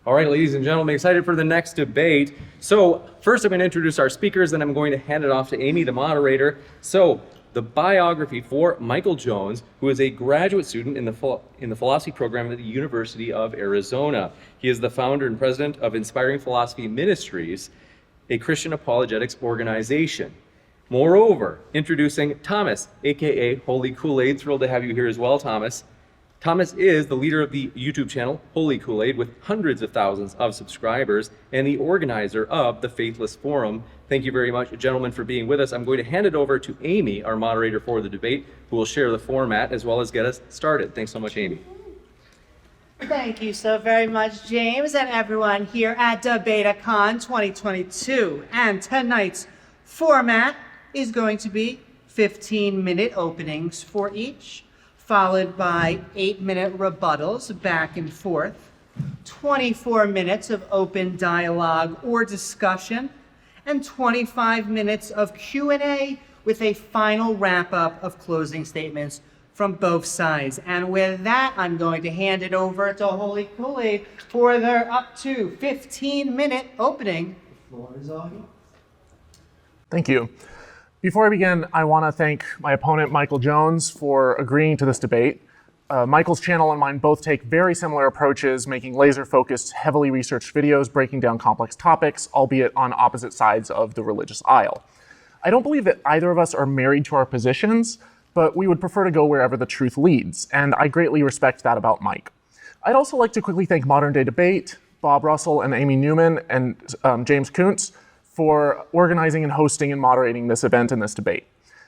All right, ladies and gentlemen, excited for the next debate. So first I'm going to introduce our speakers, then I'm going to hand it off to Amy, the moderator. So the biography for Michael Jones, who is a graduate student in the philosophy program at the University of Arizona. He is the founder and president of Inspiring Philosophy Ministries, a Christian apologetics organization. Moreover, introducing Thomas, aka Holy Koolaid. Thrilled to have you here as well, Thomas. Thomas is the leader of the YouTube channel Holy Koolaid with hundreds of thousands of subscribers and the organizer of the Faithless Forum. Thank you very much, gentlemen, for being with us. I'm going to hand it over to Amy, our moderator for the debate, who will share the format as well as get us started. Thanks so much, Amy. Thank you so very much, James, and everyone here at DebateCon 2022. And tonight's format is going to be 15-minute openings for each, followed by 8-minute rebuttals back and forth, 24 minutes of open dialogue or discussion, and 25 minutes of Q&A with a final wrap-up of closing statements from both sides. And with that, I'm going to hand it over to Holy Koolaid for their up to 15-minute opening. The floor is all yours. Thank you. Before I begin, I want to thank my opponent, Michael Jones, for agreeing to this debate. Michael's channel and mine both take very similar approaches, making laser-focused, heavily researched videos breaking down complex topics, albeit on opposite sides of the religious aisle. I don't believe that either of us are married to our positions, but we would prefer to go wherever the truth leads, and I greatly respect that about Mike. I'd also like to quickly thank Modern Day Debate, Bob Russell and Amy Newman, and James Kuntz for organizing and hosting and moderating this event and this debate.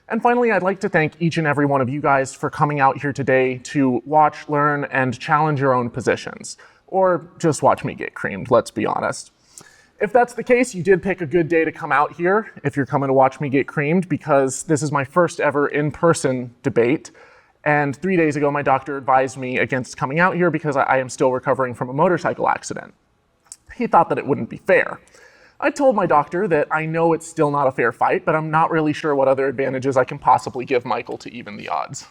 And finally, I'd like to thank each and every one of you guys for coming out here today to watch, learn, and challenge your own positions. Or just watch me get creamed, let's be honest. If that's the case, you did pick a good day to come out here if you're coming to watch me get creamed, because this is my first ever in-person debate. And 3 days ago, my doctor advised me against coming out here because I am still recovering from a motorcycle accident. He thought that it wouldn't be fair. I told my doctor that I know it's still not a fair fight, but I'm not really sure what other advantages I can possibly give Michael to even the odds.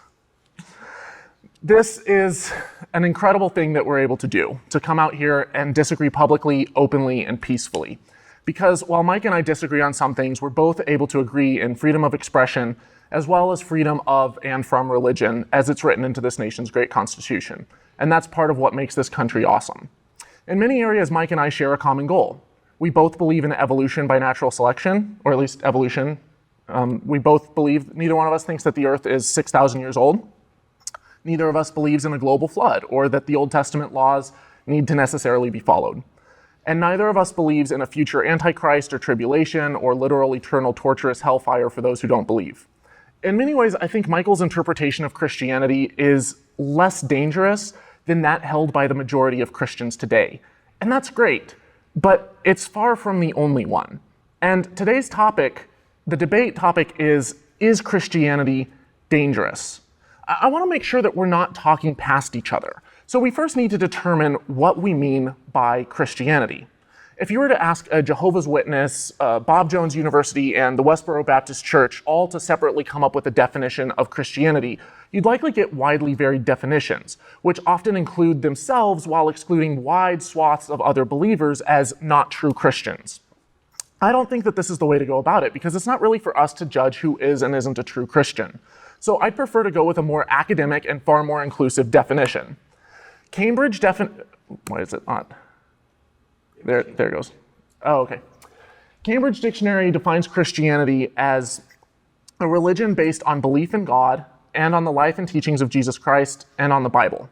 This is an incredible thing that we're able to do, to come out here and disagree publicly, openly, and peacefully. Because while Mike and I disagree on some things, we're both able to agree in freedom of expression, as well as freedom of and from religion, as it's written into this nation's great Constitution. And that's part of what makes this country awesome. In many areas, Mike and I share a common goal. We both believe in evolution by natural selection, or at least evolution. We both believe, neither one of us thinks that the earth is 6,000 years old. Neither of us believes in a global flood, or that the Old Testament laws need to necessarily be followed. And neither of us believes in a future Antichrist or tribulation, or literal eternal torturous hellfire for those who don't believe. In many ways, I think Michael's interpretation of Christianity is less dangerous than that held by the majority of Christians today. And that's great. But it's far from the only one. And today's topic, the debate topic is Christianity dangerous? I want to make sure that we're not talking past each other. So we first need to determine what we mean by Christianity. If you were to ask a Jehovah's Witness, Bob Jones University, and the Westbrook Baptist Church all to separately come up with a definition of Christianity, you'd likely get widely varied definitions, which often include themselves while excluding wide swaths of other believers as not true Christians. I don't think that this is the way to go about it, because it's not really for us to judge who is and isn't a true Christian. So I'd prefer to go with a more academic and far more inclusive definition. Cambridge why is it not? There it goes. Oh, okay. Cambridge Dictionary defines Christianity as a religion based on belief in God and on the life and teachings of Jesus Christ and on the Bible.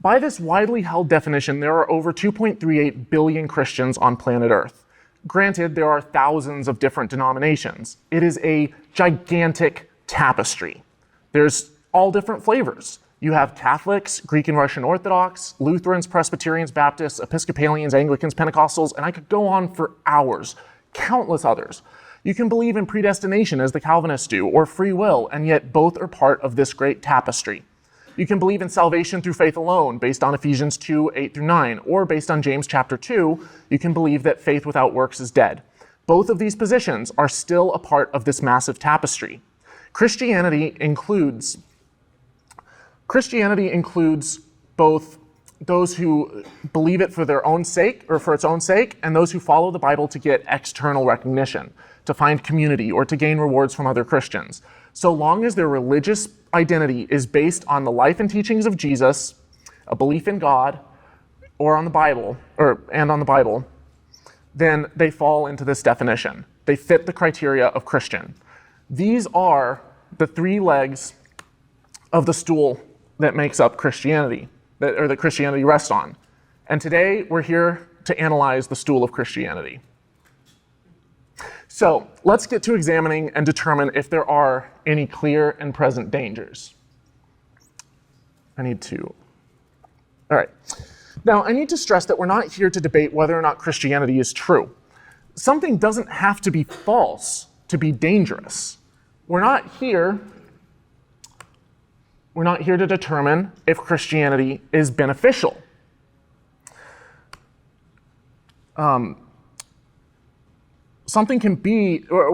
By this widely held definition, there are over 2.38 billion Christians on planet Earth. Granted, there are thousands of different denominations. It is a gigantic tapestry. There's all different flavors. You have Catholics, Greek and Russian Orthodox, Lutherans, Presbyterians, Baptists, Episcopalians, Anglicans, Pentecostals, and I could go on for hours, countless others. You can believe in predestination as the Calvinists do, or free will, and yet both are part of this great tapestry. You can believe in salvation through faith alone, based on Ephesians 2, 8 through 9, or based on James chapter 2, you can believe that faith without works is dead. Both of these positions are still a part of this massive tapestry. Christianity includes both those who believe it for their own sake or for its own sake, and those who follow the Bible to get external recognition, to find community, or to gain rewards from other Christians. So long as their religious identity is based on the life and teachings of Jesus, a belief in God, or on the Bible, and on the Bible, then they fall into this definition. They fit the criteria of Christian. These are the three legs of the stool that makes up Christianity, that Christianity rests on. And today we're here to analyze the stool of Christianity. So let's get to examining and determine if there are any clear and present dangers. All right. Now, I need to stress that we're not here to debate whether or not Christianity is true. Something doesn't have to be false to be dangerous. We're not here to determine if Christianity is beneficial. We're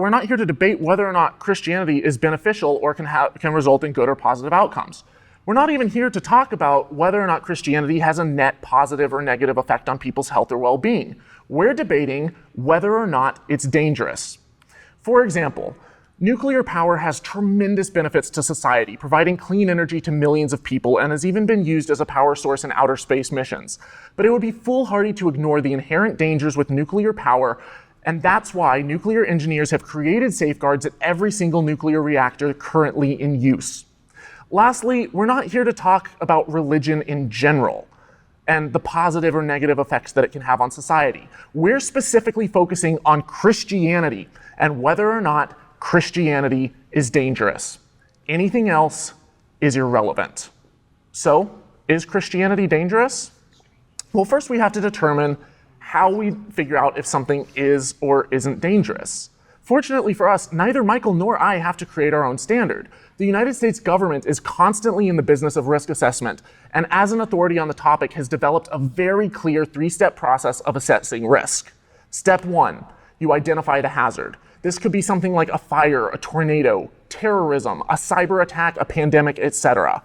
not here to debate whether or not Christianity is beneficial or can result in good or positive outcomes. We're not even here to talk about whether or not Christianity has a net positive or negative effect on people's health or well-being. We're debating whether or not it's dangerous. For example, nuclear power has tremendous benefits to society, providing clean energy to millions of people, and has even been used as a power source in outer space missions. But it would be foolhardy to ignore the inherent dangers with nuclear power, and that's why nuclear engineers have created safeguards at every single nuclear reactor currently in use. Lastly, we're not here to talk about religion in general and the positive or negative effects that it can have on society. We're specifically focusing on Christianity and whether or not Christianity is dangerous. Anything else is irrelevant. So, is Christianity dangerous? Well, first we have to determine how we figure out if something is or isn't dangerous. Fortunately for us, neither Michael nor I have to create our own standard. The United States government is constantly in the business of risk assessment, and as an authority on the topic has developed a very clear three-step process of assessing risk. Step 1, you identify the hazard. This could be something like a fire, a tornado, terrorism, a cyber attack, a pandemic, etc.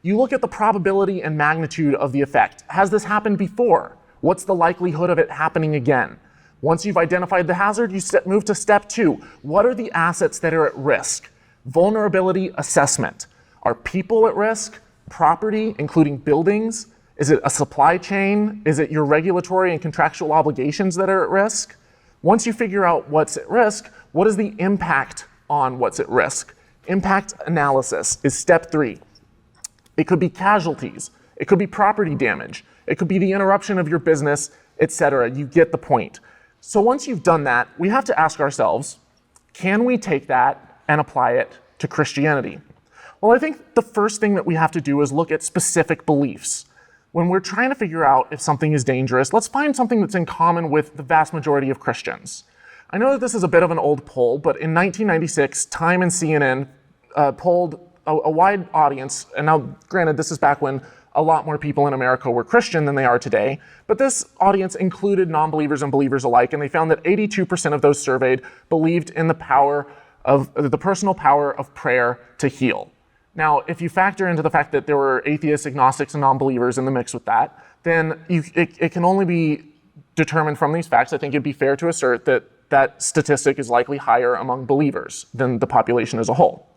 You look at the probability and magnitude of the effect. Has this happened before? What's the likelihood of it happening again? Once you've identified the hazard, you move to step 2. What are the assets that are at risk? Vulnerability assessment. Are people at risk? Property, including buildings? Is it a supply chain? Is it your regulatory and contractual obligations that are at risk? Once you figure out what's at risk, what is the impact on what's at risk? Impact analysis is step 3. It could be casualties. It could be property damage. It could be the interruption of your business, etc. You get the point. So once you've done that, we have to ask ourselves, can we take that and apply it to Christianity? Well, I think the first thing that we have to do is look at specific beliefs. When we're trying to figure out if something is dangerous, let's find something that's in common with the vast majority of Christians. I know that this is a bit of an old poll, but in 1996, Time and CNN polled a wide audience, and now granted, this is back when a lot more people in America were Christian than they are today, but this audience included non-believers and believers alike, and they found that 82% of those surveyed believed in the personal power of prayer to heal. Now, if you factor into the fact that there were atheists, agnostics, and non-believers in the mix with that, then it can only be determined from these facts. I think it'd be fair to assert that that statistic is likely higher among believers than the population as a whole.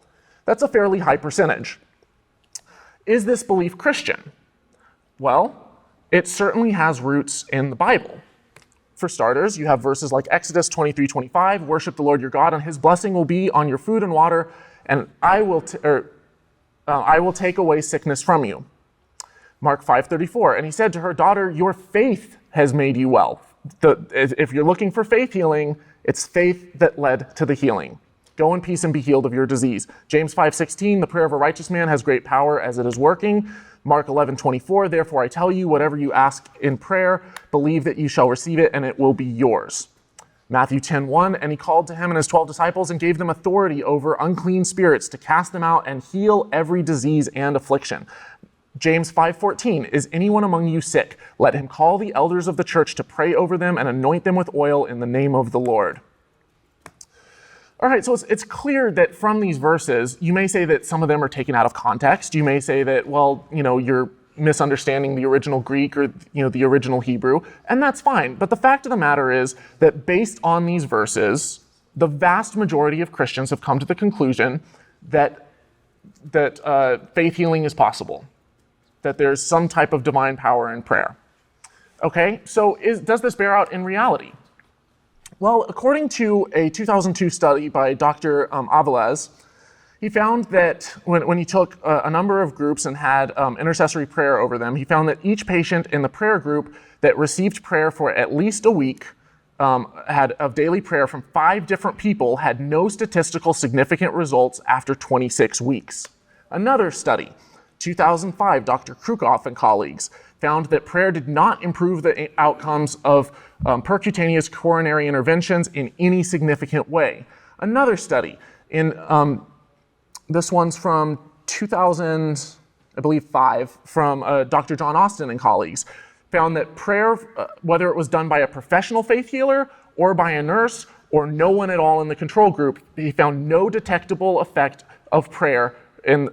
That's a fairly high percentage. Is this belief Christian? Well, it certainly has roots in the Bible. For starters, you have verses like Exodus 23:25, worship the Lord your God, and his blessing will be on your food and water, and I will take away sickness from you. Mark 5:34, and he said to her, daughter, your faith has made you well. If you're looking for faith healing, it's faith that led to the healing. Go in peace and be healed of your disease. James 5:16, the prayer of a righteous man has great power as it is working. Mark 11:24, therefore I tell you, whatever you ask in prayer, believe that you shall receive it and it will be yours. Matthew 10:1, and he called to him and his 12 disciples and gave them authority over unclean spirits to cast them out and heal every disease and affliction. James 5:14, is anyone among you sick? Let him call the elders of the church to pray over them and anoint them with oil in the name of the Lord. All right, so it's clear that from these verses, you may say that some of them are taken out of context. You may say that, well, you're misunderstanding the original Greek or the original Hebrew, and that's fine. But the fact of the matter is that based on these verses, the vast majority of Christians have come to the conclusion that faith healing is possible, that there's some type of divine power in prayer. Okay, so does this bear out in reality? Well, according to a 2002 study by Dr. Aviles, he found that when he took a number of groups and had intercessory prayer over them, he found that each patient in the prayer group that received prayer for at least a week of daily prayer from 5 different people had no statistical significant results after 26 weeks. Another study, 2005, Dr. Krukoff and colleagues found that prayer did not improve the outcomes of percutaneous coronary interventions in any significant way. Another study, this one's from 2005, from Dr. John Austin and colleagues, found that prayer, whether it was done by a professional faith healer or by a nurse or no one at all in the control group, he found no detectable effect of prayer in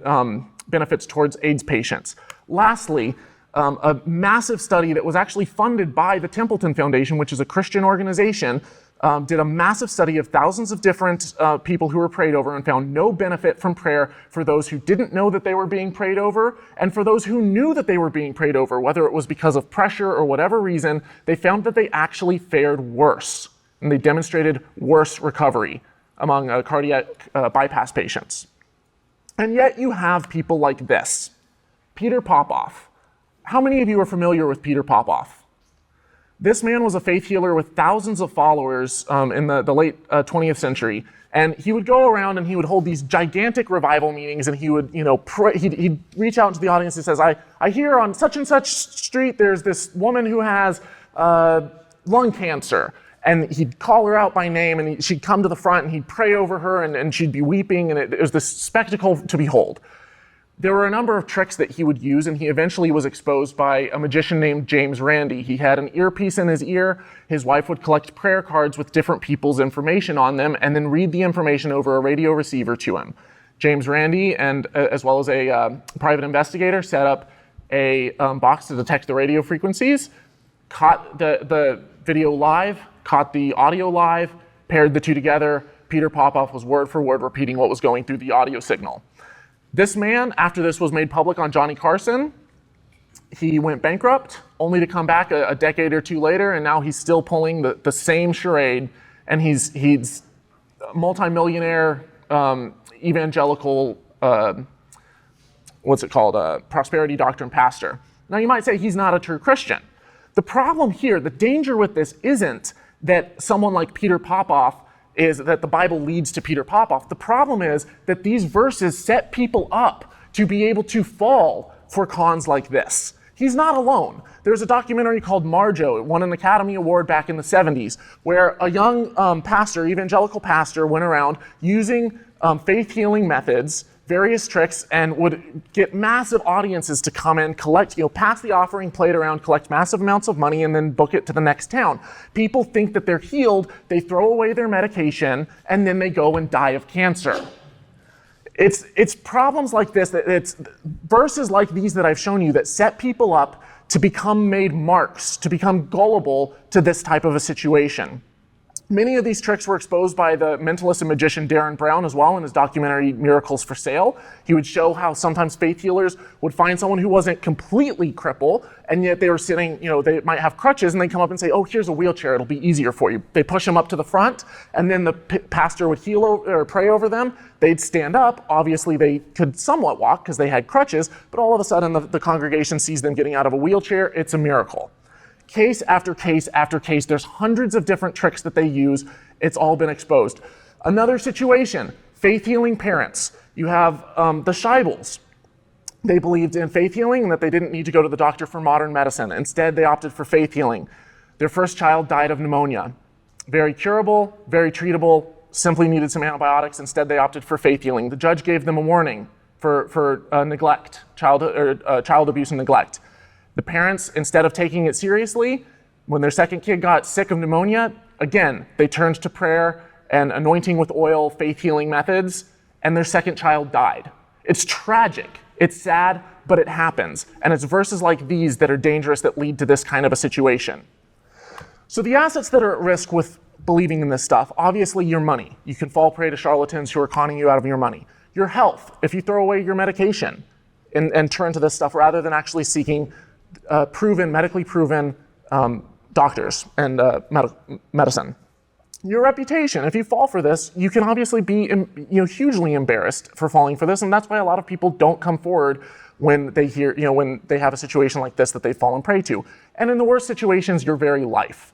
benefits towards AIDS patients. Lastly, a massive study that was actually funded by the Templeton Foundation, which is a Christian organization, did a massive study of thousands of different people who were prayed over and found no benefit from prayer for those who didn't know that they were being prayed over, and for those who knew that they were being prayed over, whether it was because of pressure or whatever reason, they found that they actually fared worse, and they demonstrated worse recovery among cardiac bypass patients. And yet you have people like this. Peter Popoff. How many of you are familiar with Peter Popoff? This man was a faith healer with thousands of followers in the late 20th century. And he would go around and he would hold these gigantic revival meetings, and he would, pray, he'd reach out to the audience and says, I hear on such and such street there's this woman who has lung cancer. And he'd call her out by name, and she'd come to the front, and he'd pray over her, and she'd be weeping, and it was this spectacle to behold. There were a number of tricks that he would use, and he eventually was exposed by a magician named James Randi. He had an earpiece in his ear. His wife would collect prayer cards with different people's information on them, and then read the information over a radio receiver to him. James Randi, and as well as a private investigator, set up a box to detect the radio frequencies, caught the video live, caught the audio live, paired the two together. Peter Popoff was word for word repeating what was going through the audio signal. This man, after this was made public on Johnny Carson, he went bankrupt, only to come back a decade or two later, and now he's still pulling the same charade, and he's a multimillionaire evangelical, prosperity doctrine pastor. Now you might say he's not a true Christian. The problem here, the danger with this isn't that someone like Peter Popoff is that the Bible leads to Peter Popoff. The problem is that these verses set people up to be able to fall for cons like this. He's not alone. There's a documentary called Marjo. It won an Academy Award back in the 70s, where a young evangelical pastor, went around using faith healing methods, various tricks, and would get massive audiences to come in, collect, pass the offering plate around, collect massive amounts of money, and then book it to the next town. People think that they're healed, they throw away their medication, and then they go and die of cancer. It's problems like this, it's verses like these that I've shown you that set people up to become made marks, to become gullible to this type of a situation. Many of these tricks were exposed by the mentalist and magician Darren Brown as well in his documentary Miracles for Sale. He would show how sometimes faith healers would find someone who wasn't completely crippled, and yet they were sitting, they might have crutches, and they come up and say, oh, here's a wheelchair, it'll be easier for you. They push them up to the front, and then the pastor would heal or pray over them. They'd stand up. Obviously, they could somewhat walk because they had crutches, but all of a sudden the congregation sees them getting out of a wheelchair. It's a miracle. Case after case after case, there's hundreds of different tricks that they use. It's all been exposed. Another situation, faith healing parents. You have the Scheibels. They believed in faith healing and that they didn't need to go to the doctor for modern medicine. Instead, they opted for faith healing. Their first child died of pneumonia. Very curable, very treatable, simply needed some antibiotics. Instead, they opted for faith healing. The judge gave them a warning for neglect, child abuse and neglect. The parents, instead of taking it seriously, when their second kid got sick of pneumonia, again, they turned to prayer and anointing with oil, faith healing methods, and their second child died. It's tragic. It's sad, but it happens. And it's verses like these that are dangerous that lead to this kind of a situation. So the assets that are at risk with believing in this stuff, obviously your money. You can fall prey to charlatans who are conning you out of your money. Your health, if you throw away your medication and turn to this stuff rather than actually seeking medically proven doctors and medicine. Your reputation, if you fall for this, you can obviously be hugely embarrassed for falling for this, and that's why a lot of people don't come forward when they hear, when they have a situation like this that they've fallen prey to. And in the worst situations, your very life.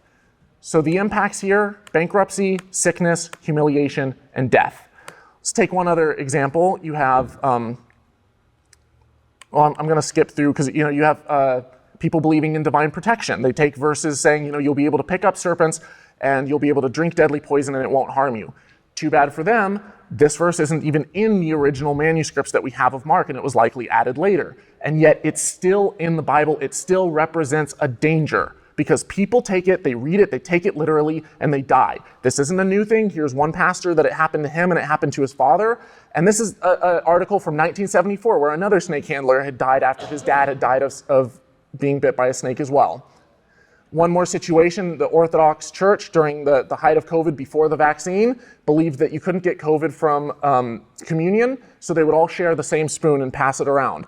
So the impacts here: bankruptcy, sickness, humiliation, and death. Let's take one other example. You have, I'm going to skip through because you have people believing in divine protection. They take verses saying, you'll be able to pick up serpents and you'll be able to drink deadly poison and it won't harm you. Too bad for them, this verse isn't even in the original manuscripts that we have of Mark, and it was likely added later. And yet it's still in the Bible. It still represents a danger because people take it, they read it, they take it literally, and they die. This isn't a new thing. Here's one pastor that it happened to him and it happened to his father. And this is an article from 1974 where another snake handler had died after his dad had died of being bit by a snake as well. One more situation: the Orthodox Church during the height of COVID before the vaccine believed that you couldn't get COVID from communion, so they would all share the same spoon and pass it around.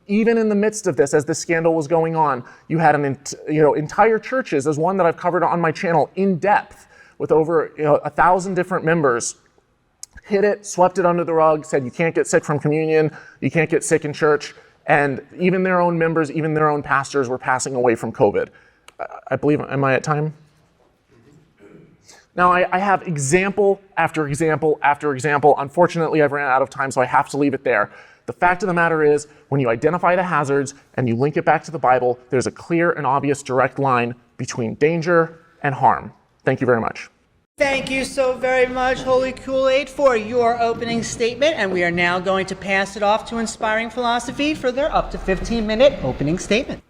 Even in the midst of this, as this scandal was going on, you had entire churches, as one that I've covered on my channel in depth, with over 1,000 different members, hid it, swept it under the rug, said you can't get sick from communion, you can't get sick in church, and even their own members, even their own pastors were passing away from COVID. I believe, am I at time? Now I have example after example after example. Unfortunately, I've ran out of time, so I have to leave it there. The fact of the matter is, when you identify the hazards and you link it back to the Bible, there's a clear and obvious direct line between danger and harm. Thank you very much. Thank you so very much, Holy Kool-Aid, for your opening statement. And we are now going to pass it off to Inspiring Philosophy for their up to 15-minute opening statement.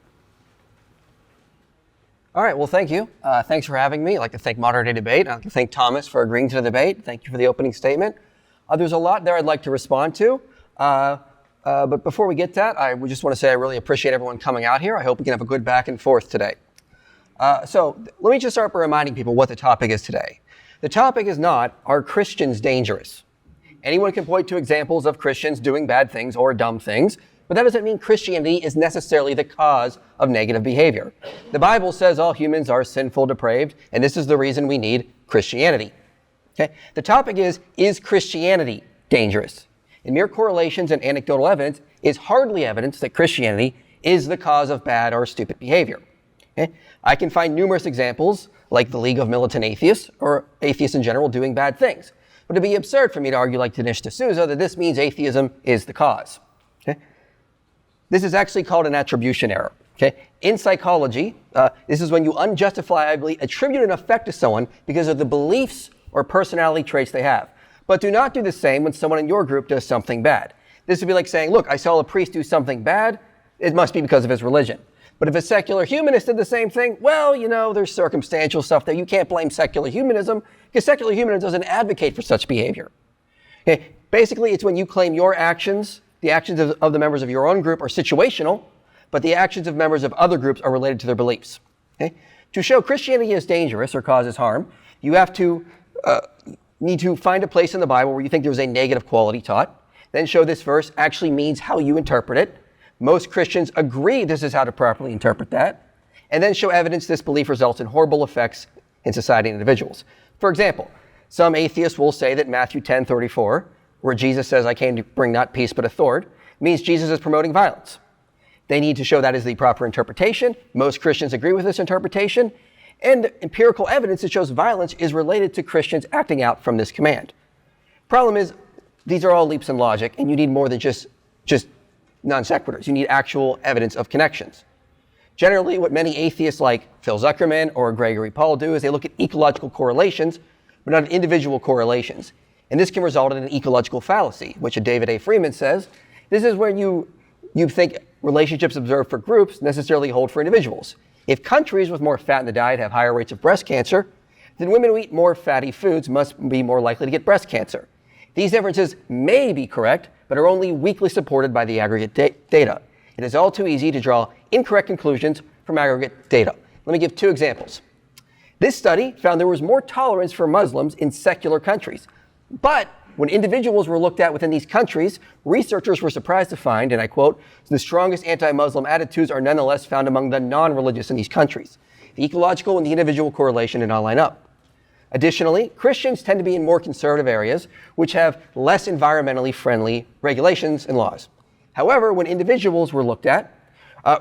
All right, well, thank you. Thanks for having me. I'd like to thank Modern Day Debate. I'd like to thank Thomas for agreeing to the debate. Thank you for the opening statement. There's a lot there I'd like to respond to. But before we get to that, I just want to say I really appreciate everyone coming out here. I hope we can have a good back and forth today. So let me just start by reminding people what the topic is today. The topic is not, are Christians dangerous? Anyone can point to examples of Christians doing bad things or dumb things, but that doesn't mean Christianity is necessarily the cause of negative behavior. The Bible says all humans are sinful, depraved, and this is the reason we need Christianity. Okay? The topic is Christianity dangerous? And mere correlations and anecdotal evidence is hardly evidence that Christianity is the cause of bad or stupid behavior. Okay? I can find numerous examples, like the League of Militant Atheists, or atheists in general doing bad things. But it'd be absurd for me to argue like Dinesh D'Souza that this means atheism is the cause. Okay? This is actually called an attribution error. Okay? In psychology, this is when you unjustifiably attribute an effect to someone because of the beliefs or personality traits they have. But do not do the same when someone in your group does something bad. This would be like saying, look, I saw a priest do something bad, it must be because of his religion. But if a secular humanist did the same thing, well, there's circumstantial stuff there. You can't blame secular humanism because secular humanism doesn't advocate for such behavior. Okay? Basically, it's when you claim your actions, the actions of the members of your own group are situational, but the actions of members of other groups are related to their beliefs. Okay? To show Christianity is dangerous or causes harm, you have to need to find a place in the Bible where you think there's a negative quality taught, then show this verse actually means how you interpret it. Most Christians agree this is how to properly interpret that, and then show evidence this belief results in horrible effects in society and individuals. For example, some atheists will say that Matthew 10:34, where Jesus says, I came to bring not peace but a sword, means Jesus is promoting violence. They need to show that is the proper interpretation. Most Christians agree with this interpretation, and empirical evidence that shows violence is related to Christians acting out from this command. Problem is, these are all leaps in logic, and you need more than just non sequiturs. You need actual evidence of connections. Generally, what many atheists like Phil Zuckerman or Gregory Paul do is they look at ecological correlations, but not at individual correlations. And this can result in an ecological fallacy, which David A. Freeman says. This is when you think relationships observed for groups necessarily hold for individuals. If countries with more fat in the diet have higher rates of breast cancer, then women who eat more fatty foods must be more likely to get breast cancer. These differences may be correct, but are only weakly supported by the aggregate data. It is all too easy to draw incorrect conclusions from aggregate data. Let me give 2 examples. This study found there was more tolerance for Muslims in secular countries. But when individuals were looked at within these countries, researchers were surprised to find, and I quote, the strongest anti-Muslim attitudes are nonetheless found among the non-religious in these countries. The ecological and the individual correlation did not line up. Additionally, Christians tend to be in more conservative areas, which have less environmentally friendly regulations and laws. However, when individuals were looked at,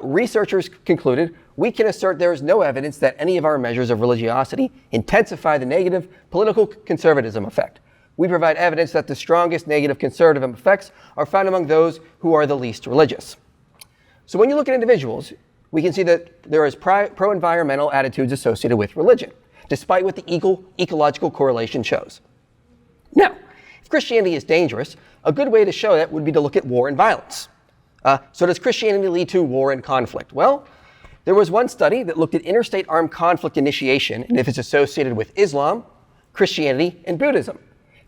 researchers concluded, we can assert there is no evidence that any of our measures of religiosity intensify the negative political conservatism effect. We provide evidence that the strongest negative conservative effects are found among those who are the least religious. So when you look at individuals, we can see that there is pro-environmental attitudes associated with religion, despite what the ecological correlation shows. Now, if Christianity is dangerous, a good way to show that would be to look at war and violence. So does Christianity lead to war and conflict? Well, there was one study that looked at interstate armed conflict initiation and if it's associated with Islam, Christianity, and Buddhism.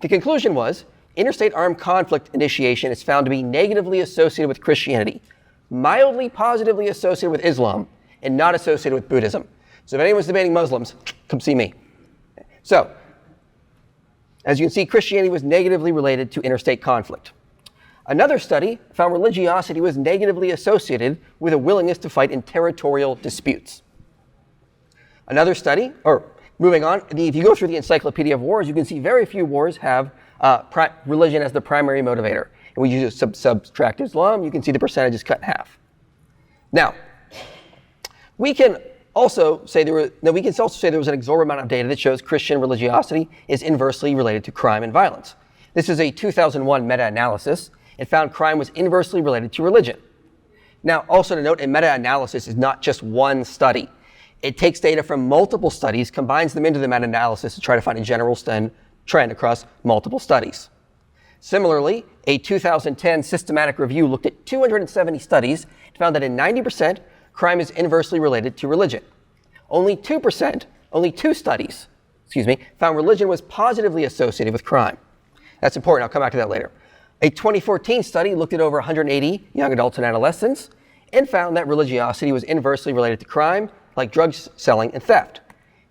The conclusion was interstate armed conflict initiation is found to be negatively associated with Christianity, mildly positively associated with Islam, and not associated with Buddhism. So if anyone's debating Muslims, come see me. So, as you can see, Christianity was negatively related to interstate conflict. Another study found religiosity was negatively associated with a willingness to fight in territorial disputes. Another study, moving on, if you go through the Encyclopedia of Wars, you can see very few wars have religion as the primary motivator. And when you subtract Islam, you can see the percentage is cut in half. Now, we can also say there was an exorbitant amount of data that shows Christian religiosity is inversely related to crime and violence. This is a 2001 meta-analysis. It found crime was inversely related to religion. Now, also to note, a meta-analysis is not just one study. It takes data from multiple studies, combines them into the meta-analysis to try to find a general trend across multiple studies. Similarly, a 2010 systematic review looked at 270 studies and found that in 90%, crime is inversely related to religion. Only 2 studies, found religion was positively associated with crime. That's important, I'll come back to that later. A 2014 study looked at over 180 young adults and adolescents and found that religiosity was inversely related to crime, like drug selling and theft.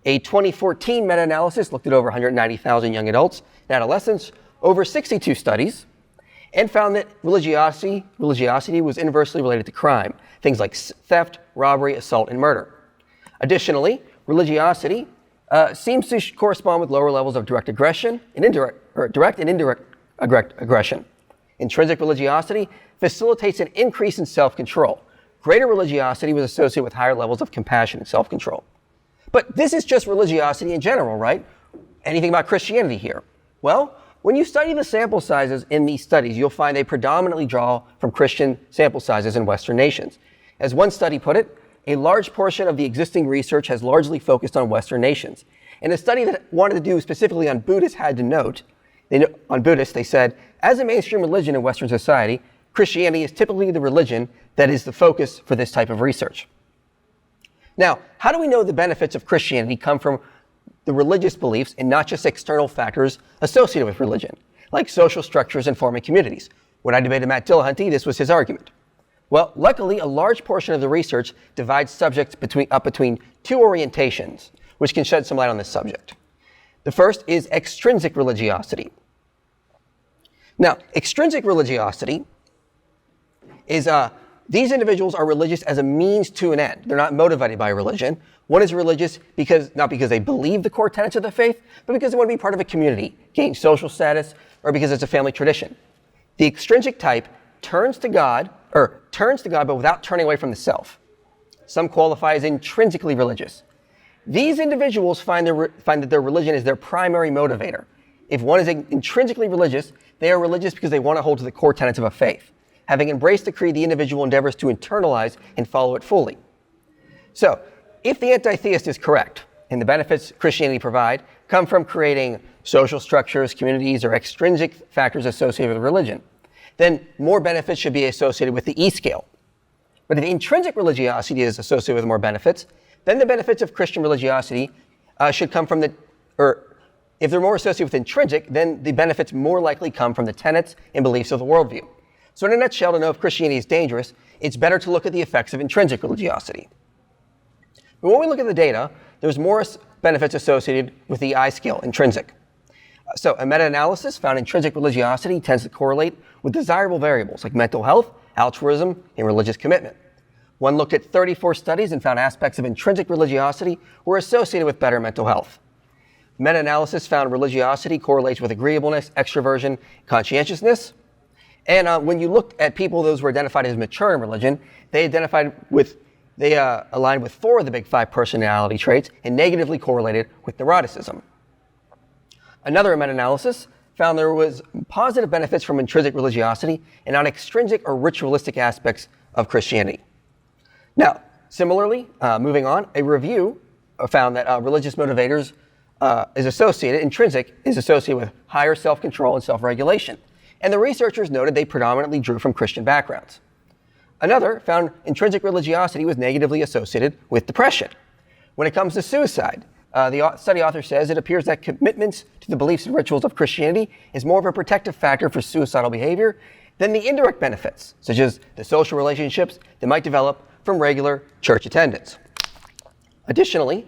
A 2014 meta-analysis looked at over 190,000 young adults and adolescents, over 62 studies, and found that religiosity was inversely related to crime, things like theft, robbery, assault, and murder. Additionally, religiosity seems to correspond with lower levels of direct and indirect aggression. Intrinsic religiosity facilitates an increase in self-control. Greater religiosity was associated with higher levels of compassion and self-control. But this is just religiosity in general, right? Anything about Christianity here? Well, when you study the sample sizes in these studies, you'll find they predominantly draw from Christian sample sizes in Western nations. As one study put it, a large portion of the existing research has largely focused on Western nations. And a study that wanted to do specifically on Buddhists had to note, they said, as a mainstream religion in Western society, Christianity is typically the religion that is the focus for this type of research. Now, how do we know the benefits of Christianity come from the religious beliefs and not just external factors associated with religion, like social structures and forming communities? When I debated Matt Dillahunty, this was his argument. Well, luckily, a large portion of the research divides subjects between 2 orientations, which can shed some light on this subject. The first is extrinsic religiosity. Now, extrinsic religiosity is these individuals are religious as a means to an end. They're not motivated by religion. One is religious not because they believe the core tenets of the faith, but because they want to be part of a community, gain social status, or because it's a family tradition. The extrinsic type turns to God but without turning away from the self. Some qualify as intrinsically religious. These individuals find that their religion is their primary motivator. If one is intrinsically religious, they are religious because they want to hold to the core tenets of a faith. Having embraced the creed, the individual endeavors to internalize and follow it fully. So, if the anti-theist is correct, and the benefits Christianity provide come from creating social structures, communities, or extrinsic factors associated with religion, then more benefits should be associated with the E scale. But if intrinsic religiosity is associated with more benefits, then the benefits of Christian religiosity should come from if they're more associated with intrinsic, then the benefits more likely come from the tenets and beliefs of the worldview. So in a nutshell, to know if Christianity is dangerous, it's better to look at the effects of intrinsic religiosity. But when we look at the data, there's more benefits associated with the I scale, intrinsic. So a meta-analysis found intrinsic religiosity tends to correlate with desirable variables like mental health, altruism, and religious commitment. One looked at 34 studies and found aspects of intrinsic religiosity were associated with better mental health. Meta-analysis found religiosity correlates with agreeableness, extroversion, conscientiousness. And when you looked at people, those were identified as mature in religion, they aligned with 4 of the big 5 personality traits and negatively correlated with neuroticism. Another meta-analysis found there was positive benefits from intrinsic religiosity and on extrinsic or ritualistic aspects of Christianity. Now, similarly, moving on, a review found that religious motivators intrinsic is associated with higher self-control and self-regulation. And the researchers noted they predominantly drew from Christian backgrounds. Another found intrinsic religiosity was negatively associated with depression. When it comes to suicide, the study author says it appears that commitments to the beliefs and rituals of Christianity is more of a protective factor for suicidal behavior than the indirect benefits, such as the social relationships that might develop from regular church attendance. Additionally,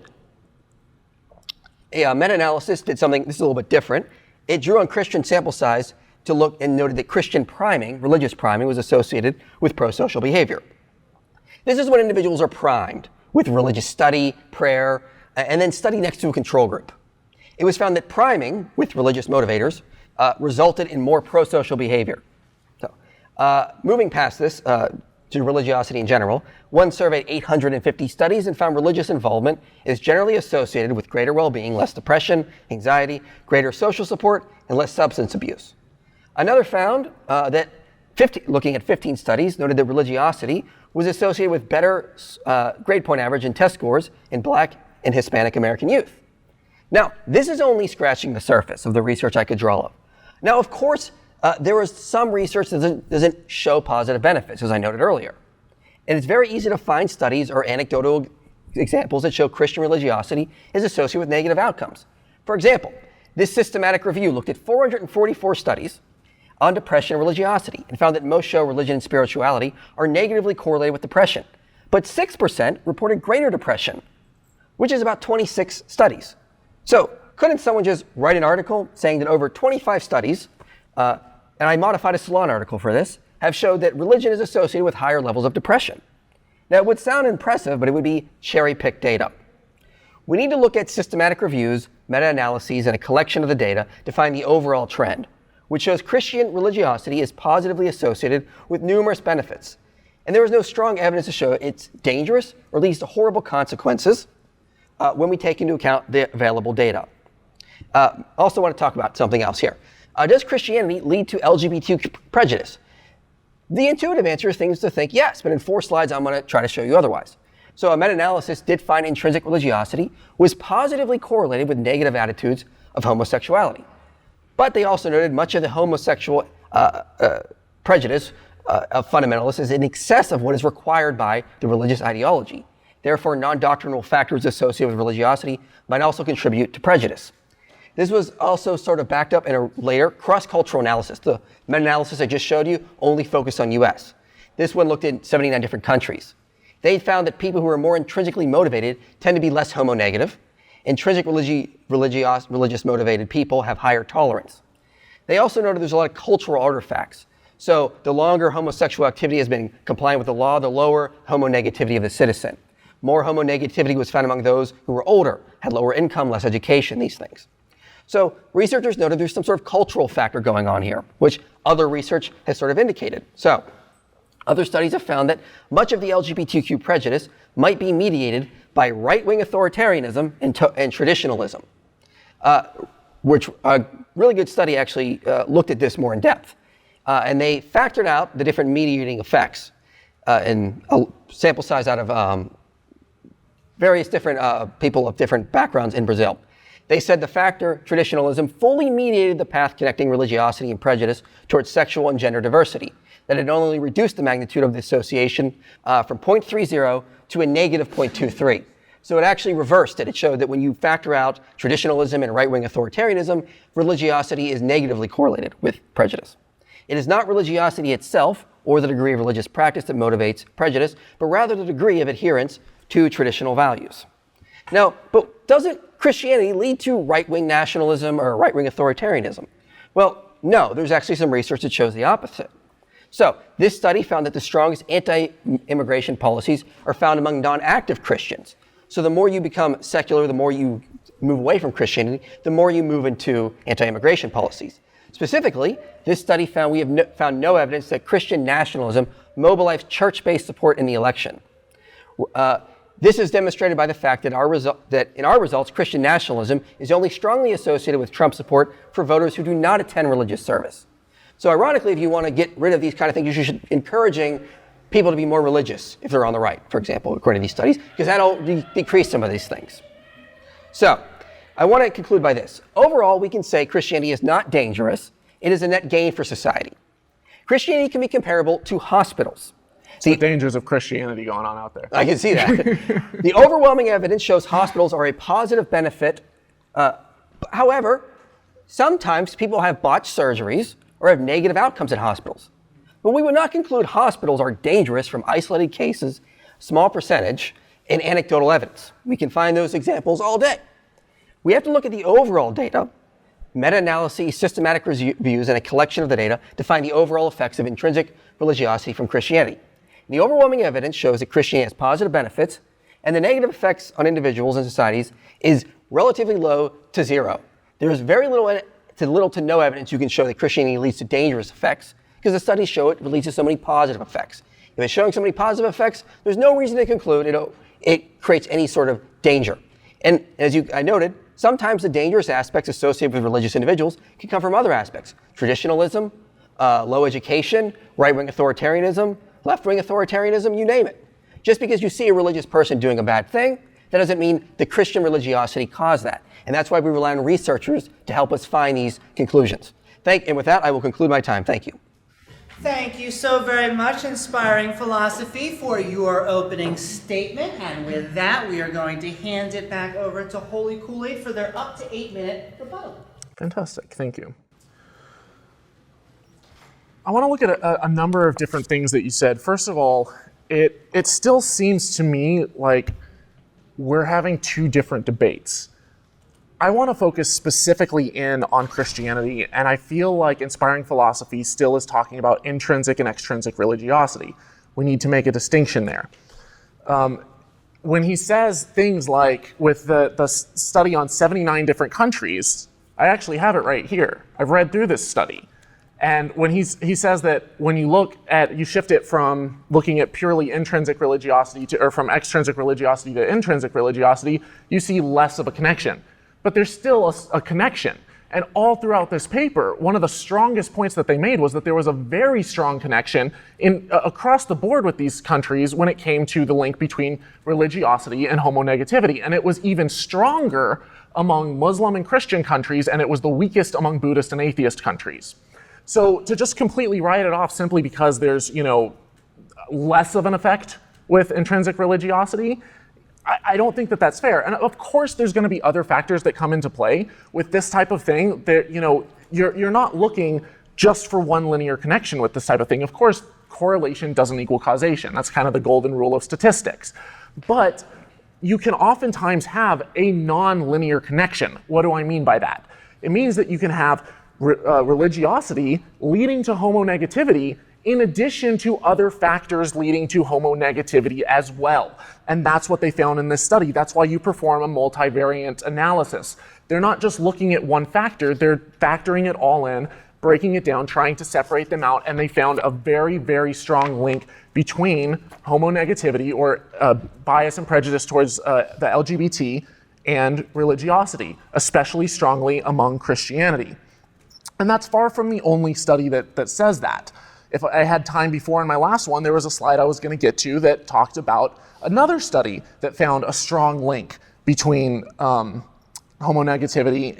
a meta-analysis did something, this is a little bit different. It drew on Christian sample size to look and noted that Christian priming, religious priming, was associated with pro-social behavior. This is when individuals are primed with religious study, prayer, and then study next to a control group. It was found that priming with religious motivators resulted in more pro-social behavior. So, moving past this to religiosity in general, one surveyed 850 studies and found religious involvement is generally associated with greater well-being, less depression, anxiety, greater social support, and less substance abuse. Another found that looking at 15 studies, noted that religiosity was associated with better grade point average and test scores in Black and Hispanic American youth. Now, this is only scratching the surface of the research I could draw up. Now, of course, there was some research that doesn't show positive benefits, as I noted earlier. And it's very easy to find studies or anecdotal examples that show Christian religiosity is associated with negative outcomes. For example, this systematic review looked at 444 studies on depression and religiosity and found that most show religion and spirituality are negatively correlated with depression. But 6% reported greater depression, which is about 26 studies. So couldn't someone just write an article saying that over 25 studies, and I modified a Salon article for this, have showed that religion is associated with higher levels of depression? Now, it would sound impressive, but it would be cherry-picked data. We need to look at systematic reviews, meta-analyses, and a collection of the data to find the overall trend, which shows Christian religiosity is positively associated with numerous benefits. And there is no strong evidence to show it's dangerous or leads to horrible consequences when we take into account the available data. Also want to talk about something else here. Does Christianity lead to LGBTQ prejudice? The intuitive answer is things to think yes, but in 4 slides I'm going to try to show you otherwise. So a meta-analysis did find intrinsic religiosity was positively correlated with negative attitudes of homosexuality. But they also noted much of the homosexual prejudice of fundamentalists is in excess of what is required by the religious ideology. Therefore, non-doctrinal factors associated with religiosity might also contribute to prejudice. This was also sort of backed up in a later cross-cultural analysis. The meta-analysis I just showed you only focused on US. This one looked at 79 different countries. They found that people who are more intrinsically motivated tend to be less homo-negative. Intrinsic religious motivated people have higher tolerance. They also noted there's a lot of cultural artifacts. So the longer homosexual activity has been compliant with the law, the lower homonegativity of the citizen. More homonegativity was found among those who were older, had lower income, less education, these things. So researchers noted there's some sort of cultural factor going on here, which other research has sort of indicated. So other studies have found that much of the LGBTQ prejudice might be mediated by right-wing authoritarianism and traditionalism, which a really good study actually looked at this more in depth. And they factored out the different mediating effects in a sample size out of various different people of different backgrounds in Brazil. They said the factor traditionalism fully mediated the path connecting religiosity and prejudice towards sexual and gender diversity, that it only reduced the magnitude of the association from 0.30 to a negative 0.23. So it actually reversed it. It showed that when you factor out traditionalism and right-wing authoritarianism, religiosity is negatively correlated with prejudice. It is not religiosity itself or the degree of religious practice that motivates prejudice, but rather the degree of adherence to traditional values. Now, but doesn't Christianity lead to right-wing nationalism or right-wing authoritarianism? Well, no, there's actually some research that shows the opposite. So, this study found that the strongest anti-immigration policies are found among non-active Christians. So the more you become secular, the more you move away from Christianity, the more you move into anti-immigration policies. Specifically, this study found we have found no evidence that Christian nationalism mobilized church-based support in the election. This is demonstrated by the fact that in our results, Christian nationalism is only strongly associated with Trump support for voters who do not attend religious service. So ironically, if you want to get rid of these kind of things, you should be encouraging people to be more religious if they're on the right, for example, according to these studies, because that'll decrease some of these things. So I want to conclude by this. Overall, we can say Christianity is not dangerous. It is a net gain for society. Christianity can be comparable to hospitals. The dangers of Christianity going on out there. I can see that. The overwhelming evidence shows hospitals are a positive benefit. However, sometimes people have botched surgeries or have negative outcomes at hospitals. But we would not conclude hospitals are dangerous from isolated cases, small percentage, and anecdotal evidence. We can find those examples all day. We have to look at the overall data, meta-analyses, systematic reviews, and a collection of the data to find the overall effects of intrinsic religiosity from Christianity. The overwhelming evidence shows that Christianity has positive benefits, and the negative effects on individuals and societies is relatively low to zero. There is very little to no evidence you can show that Christianity leads to dangerous effects, because the studies show it leads to so many positive effects. If it's showing so many positive effects, there's no reason to conclude it creates any sort of danger. And as I noted, sometimes the dangerous aspects associated with religious individuals can come from other aspects. Traditionalism, low education, right-wing authoritarianism, left-wing authoritarianism, you name it. Just because you see a religious person doing a bad thing, that doesn't mean the Christian religiosity caused that. And that's why we rely on researchers to help us find these conclusions. And with that, I will conclude my time. Thank you. Thank you so very much, Inspiring Philosophy, for your opening statement. And with that, we are going to hand it back over to Holy Kool-Aid for their up to 8-minute rebuttal. Fantastic, thank you. I want to look at a number of different things that you said. First of all, it still seems to me like we're having two different debates. I want to focus specifically in on Christianity, and I feel like Inspiring Philosophy still is talking about intrinsic and extrinsic religiosity. We need to make a distinction there. When he says things like, with the study on 79 different countries, I actually have it right here. I've read through this study. And when he says that when you shift it from looking at purely intrinsic religiosity or from extrinsic religiosity to intrinsic religiosity, you see less of a connection. But there's still a connection. And all throughout this paper, one of the strongest points that they made was that there was a very strong connection across the board with these countries when it came to the link between religiosity and homonegativity. And it was even stronger among Muslim and Christian countries, and it was the weakest among Buddhist and atheist countries. So to just completely write it off simply because there's, less of an effect with intrinsic religiosity, I don't think that that's fair. And of course, there's going to be other factors that come into play with this type of thing. That you're not looking just for one linear connection with this type of thing. Of course, correlation doesn't equal causation. That's kind of the golden rule of statistics. But you can oftentimes have a non-linear connection. What do I mean by that? It means that you can have religiosity leading to homonegativity in addition to other factors leading to homonegativity as well. And that's what they found in this study. That's why you perform a multivariate analysis. They're not just looking at one factor, they're factoring it all in, breaking it down, trying to separate them out, and they found a very, very strong link between homonegativity or bias and prejudice towards the LGBT and religiosity, especially strongly among Christianity. And that's far from the only study that says that. If I had time before in my last one, there was a slide I was going to get to that talked about another study that found a strong link between homonegativity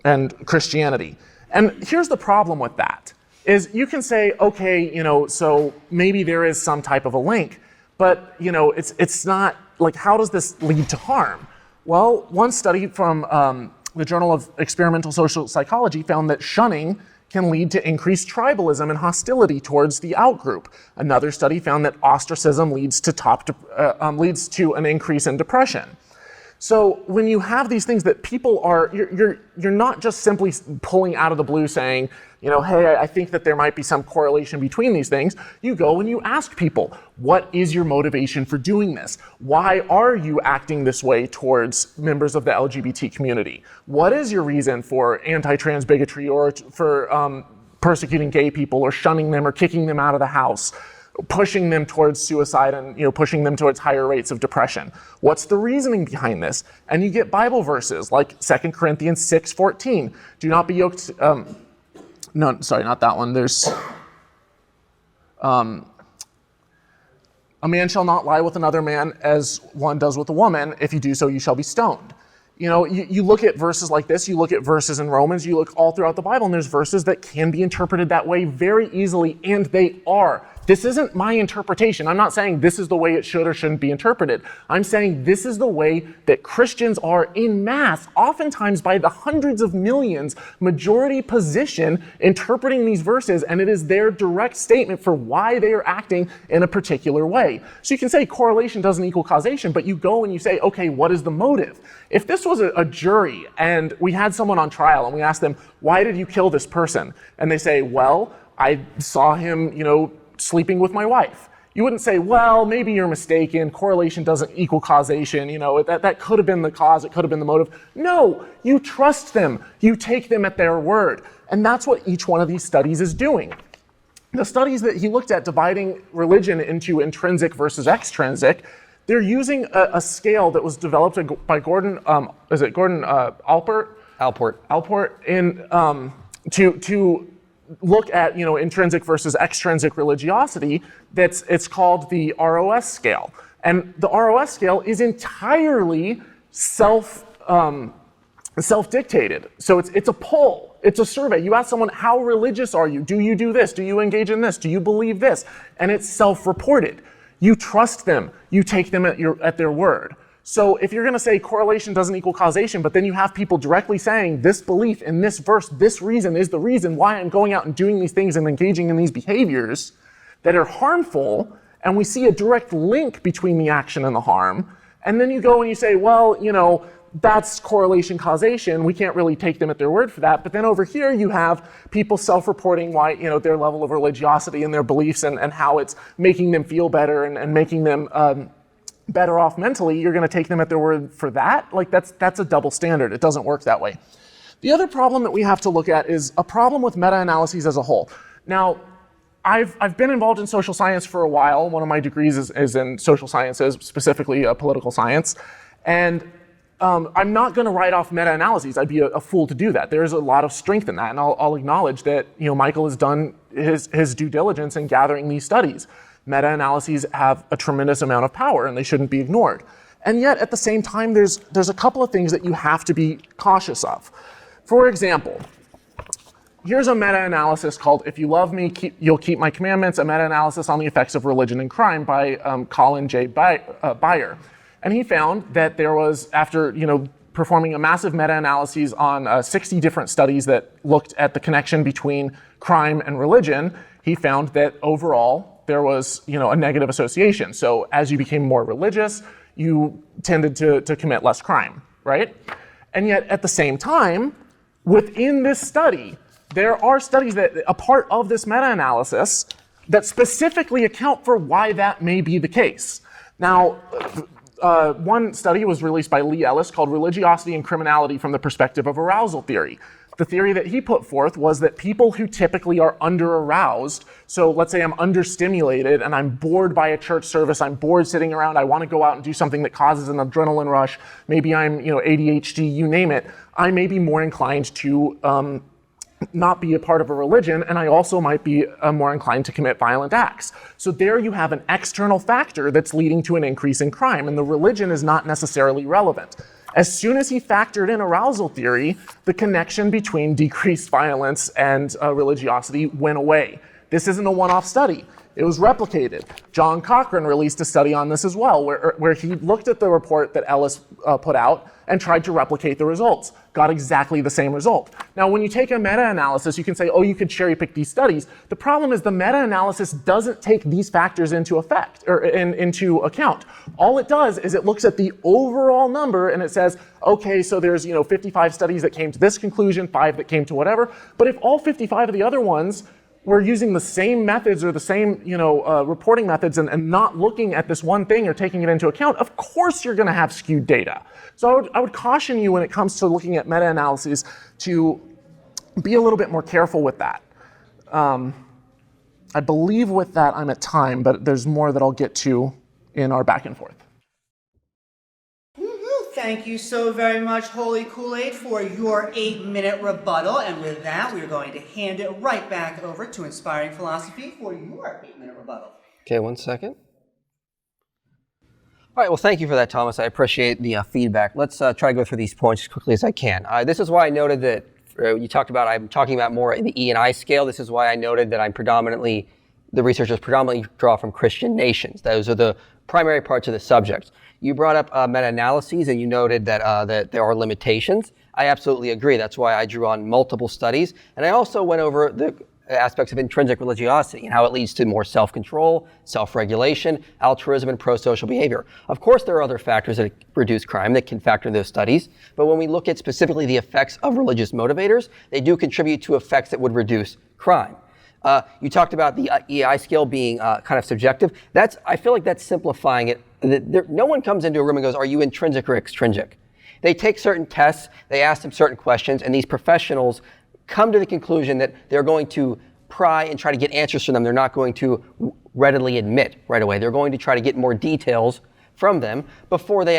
and Christianity. And here's the problem with that, is you can say, okay, so maybe there is some type of a link, but it's not, like, how does this lead to harm? Well, one study from the Journal of Experimental Social Psychology found that shunning can lead to increased tribalism and hostility towards the outgroup. Another study found that ostracism leads to an increase in depression. So when you have these things that people are, you're not just simply pulling out of the blue saying, hey, I think that there might be some correlation between these things. You go and you ask people, what is your motivation for doing this? Why are you acting this way towards members of the LGBT community? What is your reason for anti-trans bigotry or for persecuting gay people or shunning them or kicking them out of the house? Pushing them towards suicide and pushing them towards higher rates of depression. What's the reasoning behind this? And you get Bible verses like 2 Corinthians 6:14. Do not be yoked. No, sorry, not that one. There's a man shall not lie with another man as one does with a woman. If you do so, you shall be stoned. You look at verses like this, you look at verses in Romans, you look all throughout the Bible, and there's verses that can be interpreted that way very easily, and they are. This isn't my interpretation. I'm not saying this is the way it should or shouldn't be interpreted. I'm saying this is the way that Christians are in mass, oftentimes by the hundreds of millions, majority position, interpreting these verses, and it is their direct statement for why they are acting in a particular way. So you can say correlation doesn't equal causation, but you go and you say, okay, what is the motive? If this was a jury and we had someone on trial and we asked them, why did you kill this person? And they say, well, I saw him, sleeping with my wife. You wouldn't say, well, maybe you're mistaken. Correlation doesn't equal causation. That could have been the cause. It could have been the motive. No, you trust them. You take them at their word. And that's what each one of these studies is doing. The studies that he looked at dividing religion into intrinsic versus extrinsic, they're using a scale that was developed by Gordon Allport? Allport to look at intrinsic versus extrinsic religiosity. It's called the ROS scale, and the ROS scale is entirely self-dictated. So it's a poll, it's a survey. You ask someone, how religious are you? Do you do this? Do you engage in this? Do you believe this? And it's self-reported. You trust them. You take them at their word. So if you're going to say correlation doesn't equal causation, but then you have people directly saying this belief in this verse, this reason is the reason why I'm going out and doing these things and engaging in these behaviors that are harmful, and we see a direct link between the action and the harm, and then you go and you say, well, that's correlation causation. We can't really take them at their word for that. But then over here you have people self-reporting why, their level of religiosity and their beliefs and how it's making them feel better and making them better off mentally. You're going to take them at their word for that? That's a double standard. It doesn't work that way. The other problem that we have to look at is a problem with meta-analyses as a whole. Now, I've been involved in social science for a while. One of my degrees is in social sciences, specifically political science. And I'm not going to write off meta-analyses. I'd be a fool to do that. There's a lot of strength in that. And I'll acknowledge that Michael has done his due diligence in gathering these studies. Meta-analyses have a tremendous amount of power and they shouldn't be ignored. And yet at the same time, there's a couple of things that you have to be cautious of. For example, here's a meta-analysis called If You Love Me, You'll Keep My Commandments, a meta-analysis on the effects of religion and crime by Colin J. Beyer. And he found that there was, after performing a massive meta-analysis on 60 different studies that looked at the connection between crime and religion, he found that overall there was a negative association. So as you became more religious, you tended to commit less crime, right? And yet at the same time, within this study, there are studies that are part of this meta-analysis that specifically account for why that may be the case. Now, one study was released by Lee Ellis called Religiosity and Criminality from the Perspective of Arousal Theory. The theory that he put forth was that people who typically are under-aroused, so let's say I'm understimulated and I'm bored by a church service, I'm bored sitting around, I want to go out and do something that causes an adrenaline rush, maybe I'm ADHD, you name it, I may be more inclined to not be a part of a religion, and I also might be more inclined to commit violent acts. So there you have an external factor that's leading to an increase in crime, and the religion is not necessarily relevant. As soon as he factored in arousal theory, the connection between decreased violence and religiosity went away. This isn't a one-off study. It was replicated. John Cochran released a study on this as well, where he looked at the report that Ellis put out and tried to replicate the results. got exactly the same result. Now, when you take a meta-analysis, you can say, oh, you could cherry pick these studies. The problem is the meta-analysis doesn't take these factors into into account. All it does is it looks at the overall number and it says, okay, so there's 55 studies that came to this conclusion, 5 that came to whatever. But if all 55 of the other ones were using the same methods or the same reporting methods and not looking at this one thing or taking it into account, of course you're going to have skewed data. So I would caution you when it comes to looking at meta-analyses to be a little bit more careful with that. I believe with that I'm at time, but there's more that I'll get to in our back and forth. Thank you so very much, Holy Kool-Aid, for your 8-minute rebuttal. And with that, we're going to hand it right back over to Inspiring Philosophy for your 8-minute rebuttal. Okay, 1 second. All right, well, thank you for that, Thomas. I appreciate the feedback. Let's try to go through these points as quickly as I can. This is why I noted that you talked about, I'm talking about more in the E and I scale. This is why I noted that the researchers predominantly draw from Christian nations. Those are the primary parts of the subject. You brought up meta-analyses and you noted that there are limitations. I absolutely agree. That's why I drew on multiple studies. And I also went over the aspects of intrinsic religiosity and how it leads to more self-control, self-regulation, altruism, and pro-social behavior. Of course, there are other factors that reduce crime that can factor in those studies. But when we look at specifically the effects of religious motivators, they do contribute to effects that would reduce crime. You talked about the EI scale being kind of subjective. I feel like that's simplifying it. No one comes into a room and goes, are you intrinsic or extrinsic? They take certain tests, they ask them certain questions, and these professionals come to the conclusion that they're going to pry and try to get answers from them. They're not going to readily admit right away. They're going to try to get more details from them before they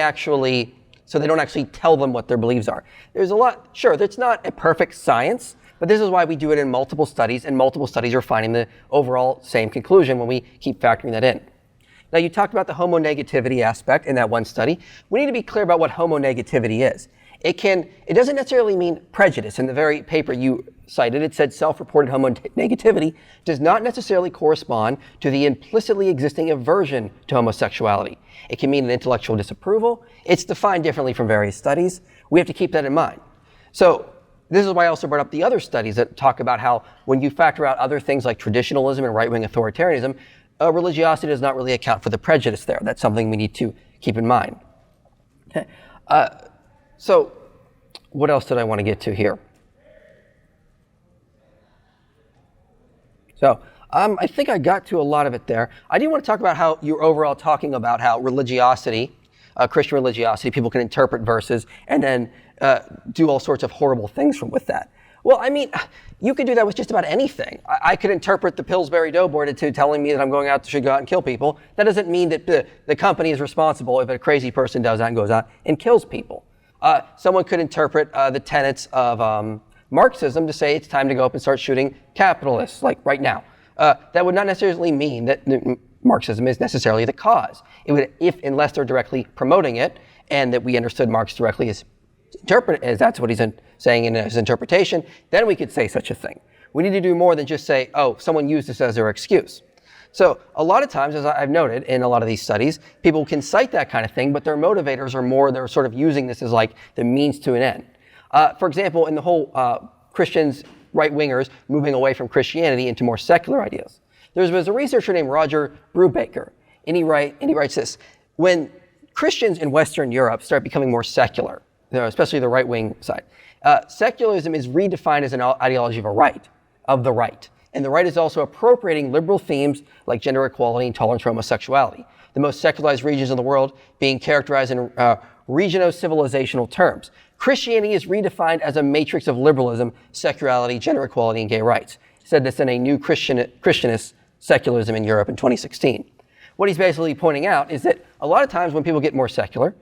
so they don't actually tell them what their beliefs are. There's a lot, sure, it's not a perfect science, but this is why we do it in multiple studies, and multiple studies are finding the overall same conclusion when we keep factoring that in. Now, you talked about the homonegativity aspect in that one study. We need to be clear about what homonegativity is. It doesn't necessarily mean prejudice. In the very paper you cited, it said self-reported homonegativity does not necessarily correspond to the implicitly existing aversion to homosexuality. It can mean an intellectual disapproval. It's defined differently from various studies. We have to keep that in mind. So this is why I also brought up the other studies that talk about how when you factor out other things like traditionalism and right-wing authoritarianism, religiosity does not really account for the prejudice there. That's something we need to keep in mind. Okay. So what else did I want to get to here? So I think I got to a lot of it there. I do want to talk about how you're overall talking about how religiosity, Christian religiosity, people can interpret verses and then do all sorts of horrible things with that. Well, I mean, you could do that with just about anything. I could interpret the Pillsbury Doughboy to telling me that I'm should go out and kill people. That doesn't mean that the company is responsible if a crazy person does that and goes out and kills people. Someone could interpret the tenets of Marxism to say it's time to go up and start shooting capitalists, like right now. That would not necessarily mean that Marxism is necessarily the cause. It would, unless they're directly promoting it, and that we understood Marx directly as that's what he's saying in his interpretation, then we could say such a thing. We need to do more than just say, oh, someone used this as their excuse. So a lot of times, as I've noted in a lot of these studies, people can cite that kind of thing, but their motivators are they're sort of using this as like the means to an end. For example, in the whole Christians, right-wingers moving away from Christianity into more secular ideas. There was a researcher named Roger Brubaker, and he writes this: when Christians in Western Europe start becoming more secular, especially the right-wing side, secularism is redefined as an ideology of the right. And the right is also appropriating liberal themes like gender equality and tolerance for homosexuality. The most secularized regions of the world being characterized in regiono-civilizational terms. Christianity is redefined as a matrix of liberalism, secularity, gender equality, and gay rights. He said this in a new Christianist secularism in Europe in 2016. What he's basically pointing out is that a lot of times when people get more secular,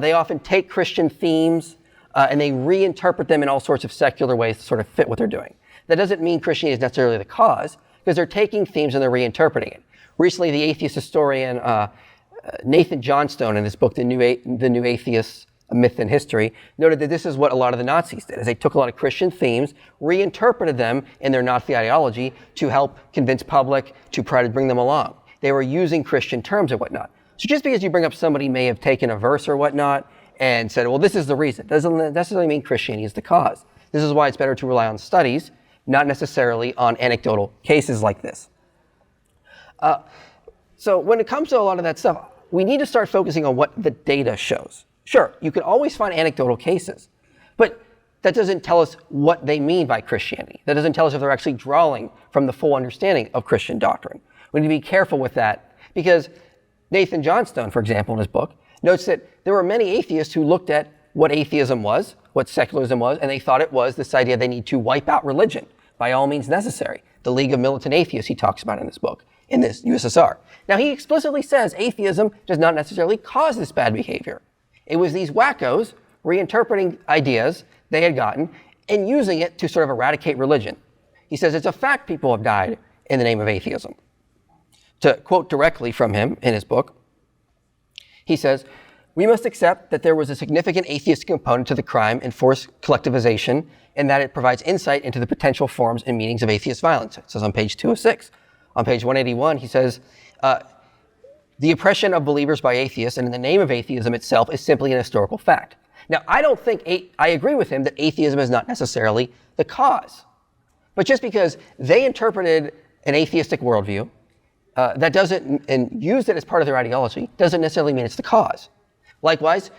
they often take Christian themes and they reinterpret them in all sorts of secular ways to sort of fit what they're doing. That doesn't mean Christianity is necessarily the cause, because they're taking themes and they're reinterpreting it. Recently, the atheist historian Nathan Johnstone, in his book, The New Atheist, A Myth and History, noted that this is what a lot of the Nazis did, is they took a lot of Christian themes, reinterpreted them in their Nazi ideology to help convince public, to try to bring them along. They were using Christian terms and whatnot. So just because you bring up somebody may have taken a verse or whatnot, and said, well, this is the reason. Doesn't necessarily mean Christianity is the cause. This is why it's better to rely on studies, not necessarily on anecdotal cases like this. So when it comes to a lot of that stuff, we need to start focusing on what the data shows. Sure, you can always find anecdotal cases, but that doesn't tell us what they mean by Christianity. That doesn't tell us if they're actually drawing from the full understanding of Christian doctrine. We need to be careful with that because Nathan Johnstone, for example, in his book, notes that there were many atheists who looked at what atheism was, what secularism was, and they thought it was this idea they need to wipe out religion by all means necessary. The League of Militant Atheists he talks about in this book, in this USSR. Now he explicitly says atheism does not necessarily cause this bad behavior. It was these wackos reinterpreting ideas they had gotten and using it to sort of eradicate religion. He says it's a fact people have died in the name of atheism. To quote directly from him in his book, he says, we must accept that there was a significant atheist component to the crime and forced collectivization, and that it provides insight into the potential forms and meanings of atheist violence. It says on page 206. On page 181, he says, the oppression of believers by atheists and in the name of atheism itself is simply an historical fact. Now, I don't think, I agree with him that atheism is not necessarily the cause. But just because they interpreted an atheistic worldview that doesn't, and used it as part of their ideology, doesn't necessarily mean it's the cause. Likewise,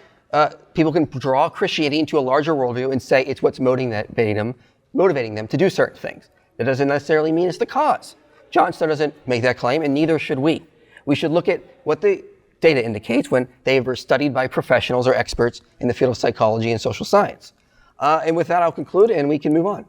people can draw Christianity into a larger worldview and say it's what's motivating them to do certain things. That doesn't necessarily mean it's the cause. Johnstone doesn't make that claim, and neither should we. We should look at what the data indicates when they were studied by professionals or experts in the field of psychology and social science. And with that, I'll conclude, and we can move on.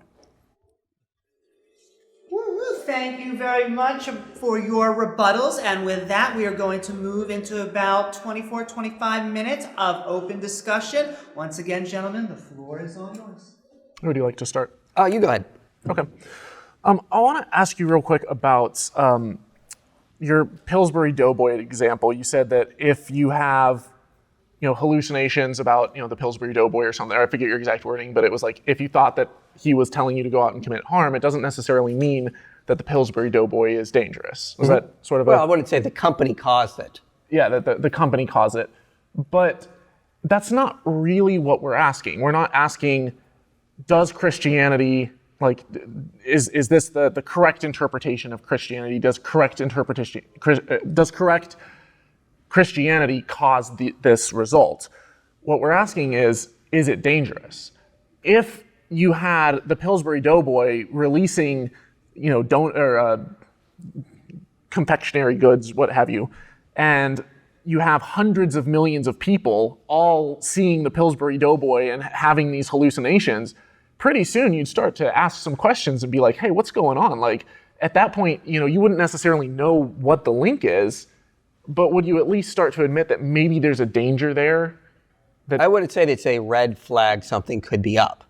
Thank you very much for your rebuttals. And with that, we are going to move into about 25 minutes of open discussion. Once again, gentlemen, the floor is all yours. Who would you like to start? You go ahead. Okay. I want to ask you real quick about your Pillsbury Doughboy example. You said that if you have, hallucinations about, the Pillsbury Doughboy or something, I forget your exact wording, but it was like, if you thought that he was telling you to go out and commit harm, it doesn't necessarily mean that the Pillsbury Doughboy is dangerous. Was that sort of Well, I wouldn't say the company caused it. Yeah, that the company caused it. But that's not really what we're asking. We're not asking, does Christianity, is this the correct interpretation of Christianity? Does correct Christianity cause this result? What we're asking is it dangerous? If you had the Pillsbury Doughboy releasing confectionery goods, what have you, and you have hundreds of millions of people all seeing the Pillsbury Doughboy and having these hallucinations, pretty soon you'd start to ask some questions and be like, hey, what's going on? At that point, you wouldn't necessarily know what the link is, but would you at least start to admit that maybe there's a danger there? I wouldn't say it's a red flag something could be up.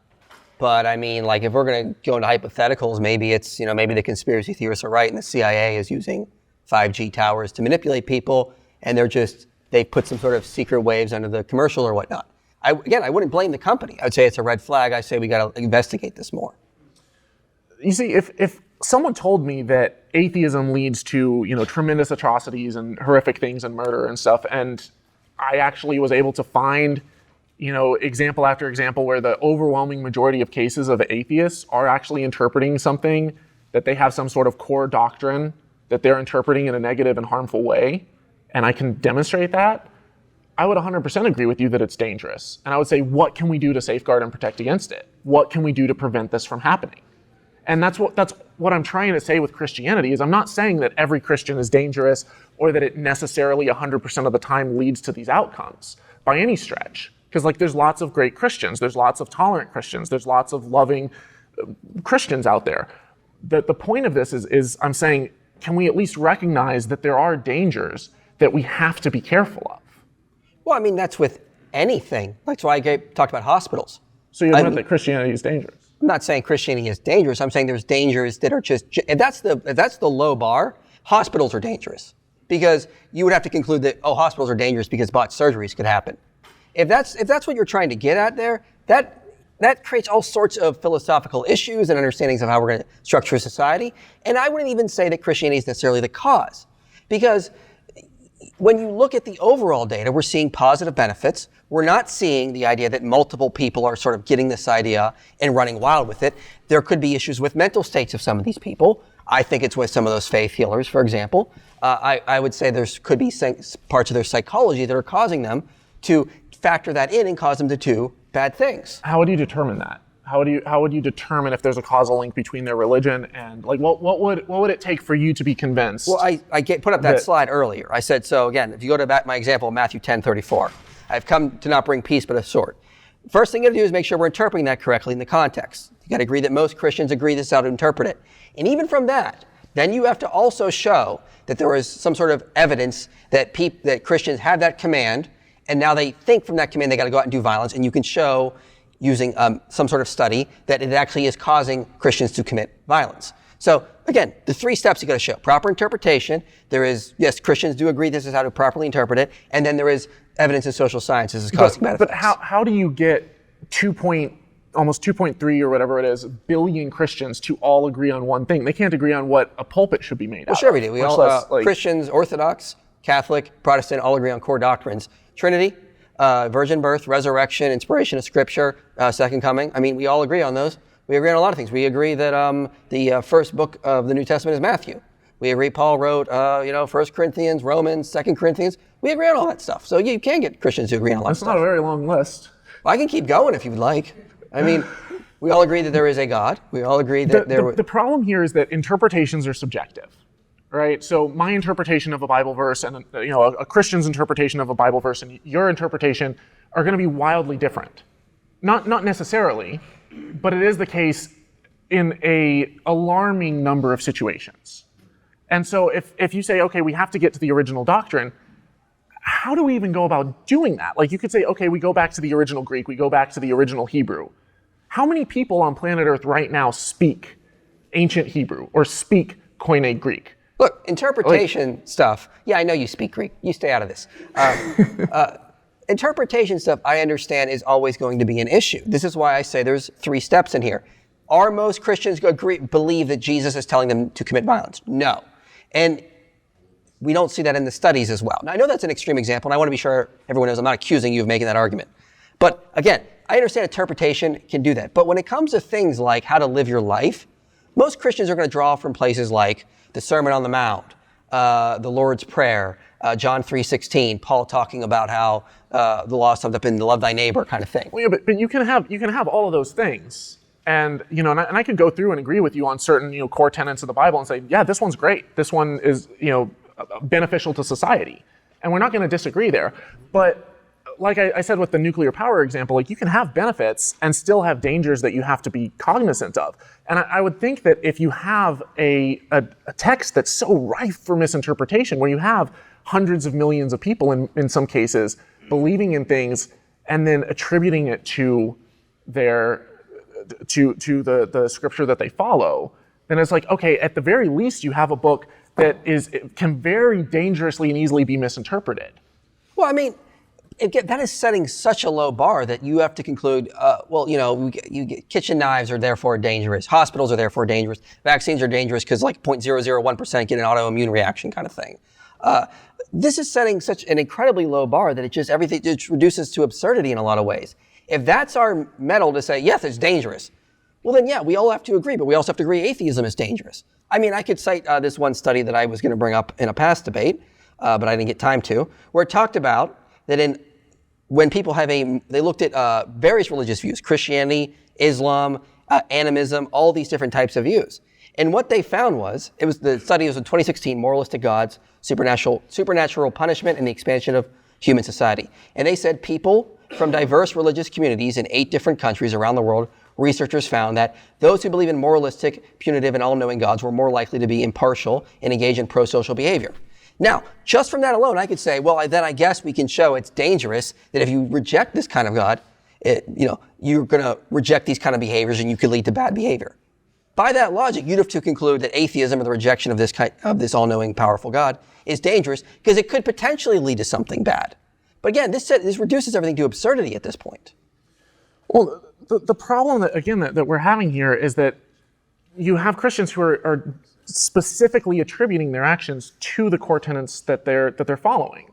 But I mean, if we're going to go into hypotheticals, maybe it's, maybe the conspiracy theorists are right and the CIA is using 5G towers to manipulate people and they put some sort of secret waves under the commercial or whatnot. I wouldn't blame the company. I would say it's a red flag. I say we got to investigate this more. You see, if someone told me that atheism leads to, tremendous atrocities and horrific things and murder and stuff, and I actually was able to find example after example where the overwhelming majority of cases of atheists are actually interpreting something that they have some sort of core doctrine that they're interpreting in a negative and harmful way, and I can demonstrate that, I would 100% agree with you that it's dangerous. And I would say, what can we do to safeguard and protect against it? What can we do to prevent this from happening? And that's what I'm trying to say with Christianity is I'm not saying that every Christian is dangerous or that it necessarily 100% of the time leads to these outcomes by any stretch. Because there's lots of great Christians, there's lots of tolerant Christians, there's lots of loving Christians out there. The point of this is I'm saying, can we at least recognize that there are dangers that we have to be careful of? Well, I mean, that's with anything. That's why I talked about hospitals. So you admit that Christianity is dangerous? I'm not saying Christianity is dangerous. I'm saying there's dangers that are just, if that's the low bar, hospitals are dangerous. Because you would have to conclude that, hospitals are dangerous because botched surgeries could happen. If that's what you're trying to get at there, that creates all sorts of philosophical issues and understandings of how we're going to structure society. And I wouldn't even say that Christianity is necessarily the cause. Because when you look at the overall data, we're seeing positive benefits. We're not seeing the idea that multiple people are sort of getting this idea and running wild with it. There could be issues with mental states of some of these people. I think it's with some of those faith healers, for example. I would say there could be parts of their psychology that are causing them to factor that in and cause them to do bad things. How would you determine that? How would you determine if there's a causal link between their religion and like what would it take for you to be convinced? Well, I put up that slide earlier. I said, so again, if you go to back my example of Matthew 10:34, I've come to not bring peace but a sword. First thing you got to do is make sure we're interpreting that correctly in the context. You got to agree that most Christians agree this is how to interpret it. And even from that, then you have to also show that there is some sort of evidence that that Christians have that command, and now they think from that command they got to go out and do violence, and you can show using some sort of study that it actually is causing Christians to commit violence. So again, the 3 steps you got to show. Proper interpretation. There is, yes, Christians do agree this is how to properly interpret it, and then there is evidence in social sciences is causing bad effects. But how do you get almost 2.3 or whatever it is billion Christians to all agree on one thing? They can't agree on what a pulpit should be made out of. Well, sure we do. We all Christians, Orthodox, Catholic, Protestant all agree on core doctrines. Trinity, virgin birth, resurrection, inspiration of Scripture, second coming. I mean, we all agree on those. We agree on a lot of things. We agree that the first book of the New Testament is Matthew. We agree Paul wrote, 1 Corinthians, Romans, 2 Corinthians. We agree on all that stuff. So you can get Christians to agree on a lot of stuff. That's not a very long list. Well, I can keep going if you would like. I mean, we all agree that there is a God. We all agree that the problem here is that interpretations are subjective. Right, so my interpretation of a Bible verse and a Christian's interpretation of a Bible verse and your interpretation are going to be wildly different. Not necessarily, but it is the case in a alarming number of situations. And so if you say, okay, we have to get to the original doctrine, how do we even go about doing that? Like you could say, okay, we go back to the original Greek, we go back to the original Hebrew. How many people on planet Earth right now speak ancient Hebrew or speak Koine Greek? Look, interpretation stuff. Yeah, I know you speak Greek. You stay out of this. Interpretation stuff, I understand, is always going to be an issue. This is why I say there's 3 steps in here. Are most Christians believe that Jesus is telling them to commit violence? No. And we don't see that in the studies as well. Now, I know that's an extreme example, and I want to be sure everyone knows I'm not accusing you of making that argument. But again, I understand interpretation can do that. But when it comes to things like how to live your life, most Christians are going to draw from places like the Sermon on the Mount, the Lord's Prayer, John 3:16, Paul talking about how the law summed up in love thy neighbor kind of thing. Well, yeah, but you can have all of those things, and and I could go through and agree with you on certain core tenets of the Bible and say, yeah, this one's great. This one is beneficial to society, and we're not going to disagree there. But like I said with the nuclear power example, like you can have benefits and still have dangers that you have to be cognizant of. And I would think that if you have a text that's so rife for misinterpretation, where you have hundreds of millions of people in some cases believing in things and then attributing it to the scripture that they follow, then it's like, okay, at the very least you have a book that can very dangerously and easily be misinterpreted. Well, I mean, again, that is setting such a low bar that you have to conclude, kitchen knives are therefore dangerous. Hospitals are therefore dangerous. Vaccines are dangerous because like 0.001% get an autoimmune reaction kind of thing. This is setting such an incredibly low bar that everything just reduces to absurdity in a lot of ways. If that's our metal to say, yes, it's dangerous, well then, yeah, we all have to agree, but we also have to agree atheism is dangerous. I mean, I could cite this one study that I was going to bring up in a past debate, but I didn't get time to, where it talked about that when people they looked at various religious views, Christianity, Islam, animism, all these different types of views. And what they found the study was in 2016, Moralistic Gods, Supernatural Punishment and the Expansion of Human Society. And they said people from diverse religious communities in 8 different countries around the world, researchers found that those who believe in moralistic, punitive, and all-knowing gods were more likely to be impartial and engage in pro-social behavior. Now, just from that alone, I could say, well, then I guess we can show it's dangerous that if you reject this kind of God, you're going to reject these kind of behaviors and you could lead to bad behavior. By that logic, you'd have to conclude that atheism or the rejection of this all-knowing, powerful God is dangerous because it could potentially lead to something bad. But again, this reduces everything to absurdity at this point. Well, the problem that we're having here is that you have Christians who are specifically attributing their actions to the core tenets that they're following.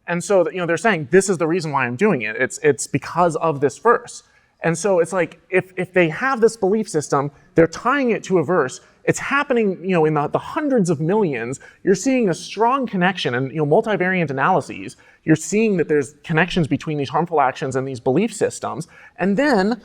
And so, they're saying, this is the reason why I'm doing it. It's because of this verse. And so it's like, if they have this belief system, they're tying it to a verse, it's happening, in the hundreds of millions, you're seeing a strong connection, and, multivariate analyses, you're seeing that there's connections between these harmful actions and these belief systems. And then,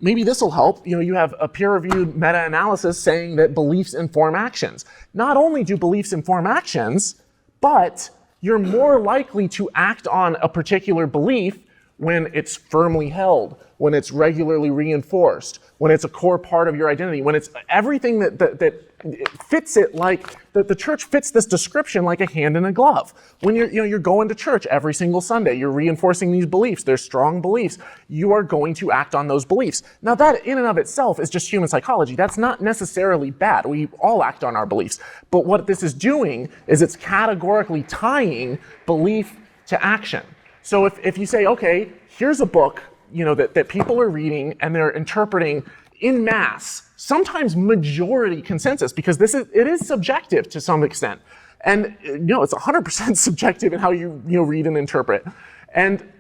maybe this will help, you have a peer-reviewed meta-analysis saying that beliefs inform actions. Not only do beliefs inform actions, but you're more likely to act on a particular belief when it's firmly held, when it's regularly reinforced, when it's a core part of your identity, when it's everything that fits it like, the church fits this description like a hand in a glove. When you're going to church every single Sunday, you're reinforcing these beliefs, they're strong beliefs, you are going to act on those beliefs. Now that in and of itself is just human psychology. That's not necessarily bad. We all act on our beliefs. But what this is doing is it's categorically tying belief to action. So if you say, okay, here's a book, that people are reading and they're interpreting in mass, sometimes majority consensus, because it is subjective to some extent. And it's 100% subjective in how you read and interpret. And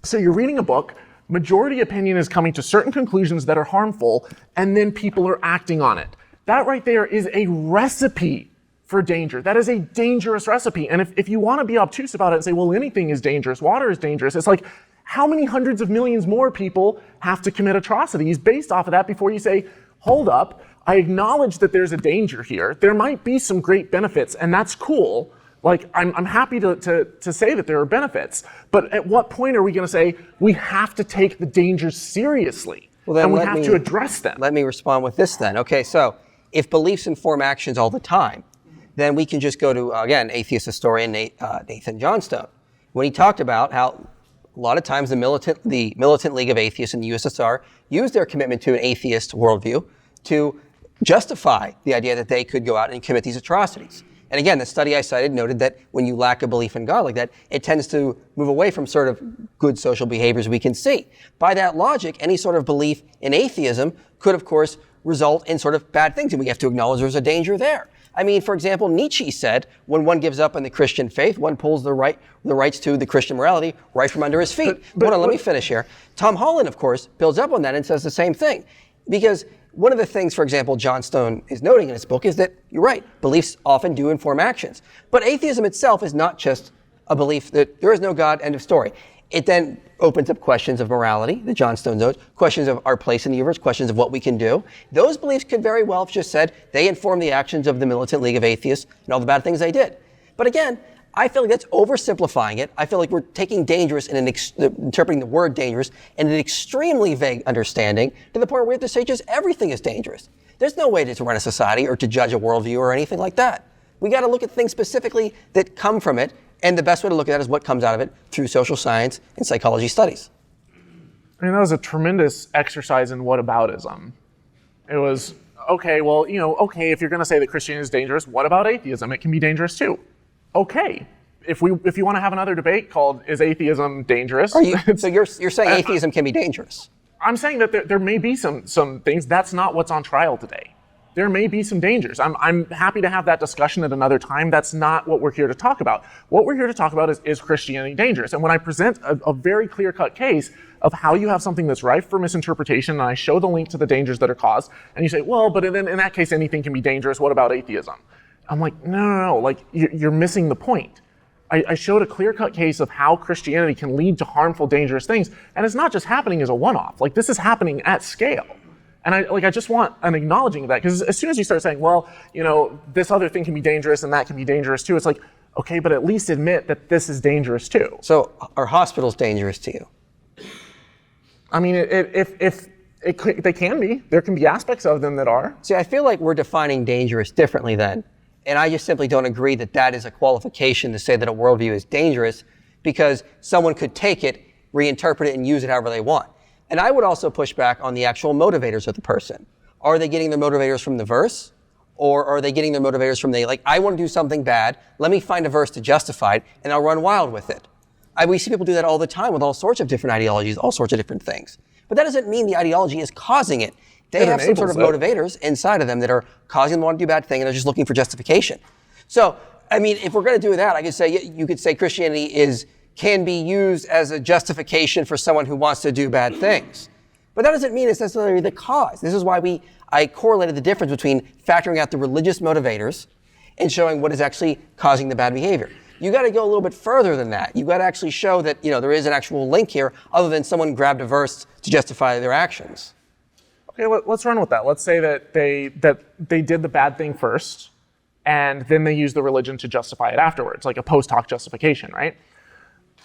so you're reading a book, majority opinion is coming to certain conclusions that are harmful, and then people are acting on it. That right there is a recipe for danger. That is a dangerous recipe. And if you want to be obtuse about it and say, well, anything is dangerous, water is dangerous, it's like, how many hundreds of millions more people have to commit atrocities based off of that before you say, hold up, I acknowledge that there's a danger here. There might be some great benefits, and that's cool. Like, I'm happy to say that there are benefits. But at what point are we going to say, we have to take the dangers seriously, and we have to address them? Let me respond with this then. Okay, so if beliefs inform actions all the time, then we can just go to, again, atheist historian Nathan Johnstone, when he talked about how a lot of times the Militant League of Atheists in the USSR used their commitment to an atheist worldview to justify the idea that they could go out and commit these atrocities. And again, the study I cited noted that when you lack a belief in God like that, it tends to move away from sort of good social behaviors we can see. By that logic, any sort of belief in atheism could, of course, result in sort of bad things, and we have to acknowledge there's a danger there. I mean, for example, Nietzsche said, when one gives up on the Christian faith, one pulls the rights to the Christian morality right from under his feet. Hold on, let me finish here. Tom Holland, of course, builds up on that and says the same thing. Because one of the things, for example, Johnstone is noting in his book is that, you're right, beliefs often do inform actions. But atheism itself is not just a belief that there is no God, end of story. It then opens up questions of morality, that Johnstone notes, questions of our place in the universe, questions of what we can do. Those beliefs could very well have just said they inform the actions of the Militant League of Atheists and all the bad things they did. But again, I feel like that's oversimplifying it. I feel like we're taking dangerous and interpreting the word dangerous in an extremely vague understanding to the point where we have to say just everything is dangerous. There's no way to run a society or to judge a worldview or anything like that. We got to look at things specifically that come from it. And the best way to look at that is what comes out of it through social science and psychology studies. I mean, that was a tremendous exercise in whataboutism. It was, okay, well, if you're going to say that Christianity is dangerous, what about atheism? It can be dangerous too. Okay. If you want to have another debate called, is atheism dangerous? So you're saying atheism can be dangerous? I'm saying that there may be some things. That's not what's on trial today. There may be some dangers. I'm happy to have that discussion at another time. That's not what we're here to talk about. What we're here to talk about is Christianity dangerous? And when I present a very clear-cut case of how you have something that's rife for misinterpretation, and I show the link to the dangers that are caused, and you say, well, but in that case, anything can be dangerous. What about atheism? I'm like, no, like you're missing the point. I showed a clear-cut case of how Christianity can lead to harmful, dangerous things, and it's not just happening as a one-off. Like, this is happening at scale. And I just want an acknowledging of that, because as soon as you start saying, well, this other thing can be dangerous and that can be dangerous too, it's like, okay, but at least admit that this is dangerous too. So are hospitals dangerous to you? I mean, they can be. There can be aspects of them that are. See, I feel like we're defining dangerous differently then. And I just simply don't agree that that is a qualification to say that a worldview is dangerous, because someone could take it, reinterpret it, and use it however they want. And I would also push back on the actual motivators of the person. Are they getting their motivators from the verse? Or are they getting their motivators from I want to do something bad, let me find a verse to justify it, and I'll run wild with it. We see people do that all the time with all sorts of different ideologies, all sorts of different things. But that doesn't mean the ideology is causing it. They have some sort of motivators inside of them that are causing them to want to do bad thing, and they're just looking for justification. So, I mean, if we're going to do that, you could say Christianity can be used as a justification for someone who wants to do bad things. But that doesn't mean it's necessarily the cause. This is why I correlated the difference between factoring out the religious motivators and showing what is actually causing the bad behavior. You got to go a little bit further than that. You got to actually show that there is an actual link here, other than someone grabbed a verse to justify their actions. Okay, let's run with that. Let's say that they did the bad thing first, and then they used the religion to justify it afterwards, like a post hoc justification, right?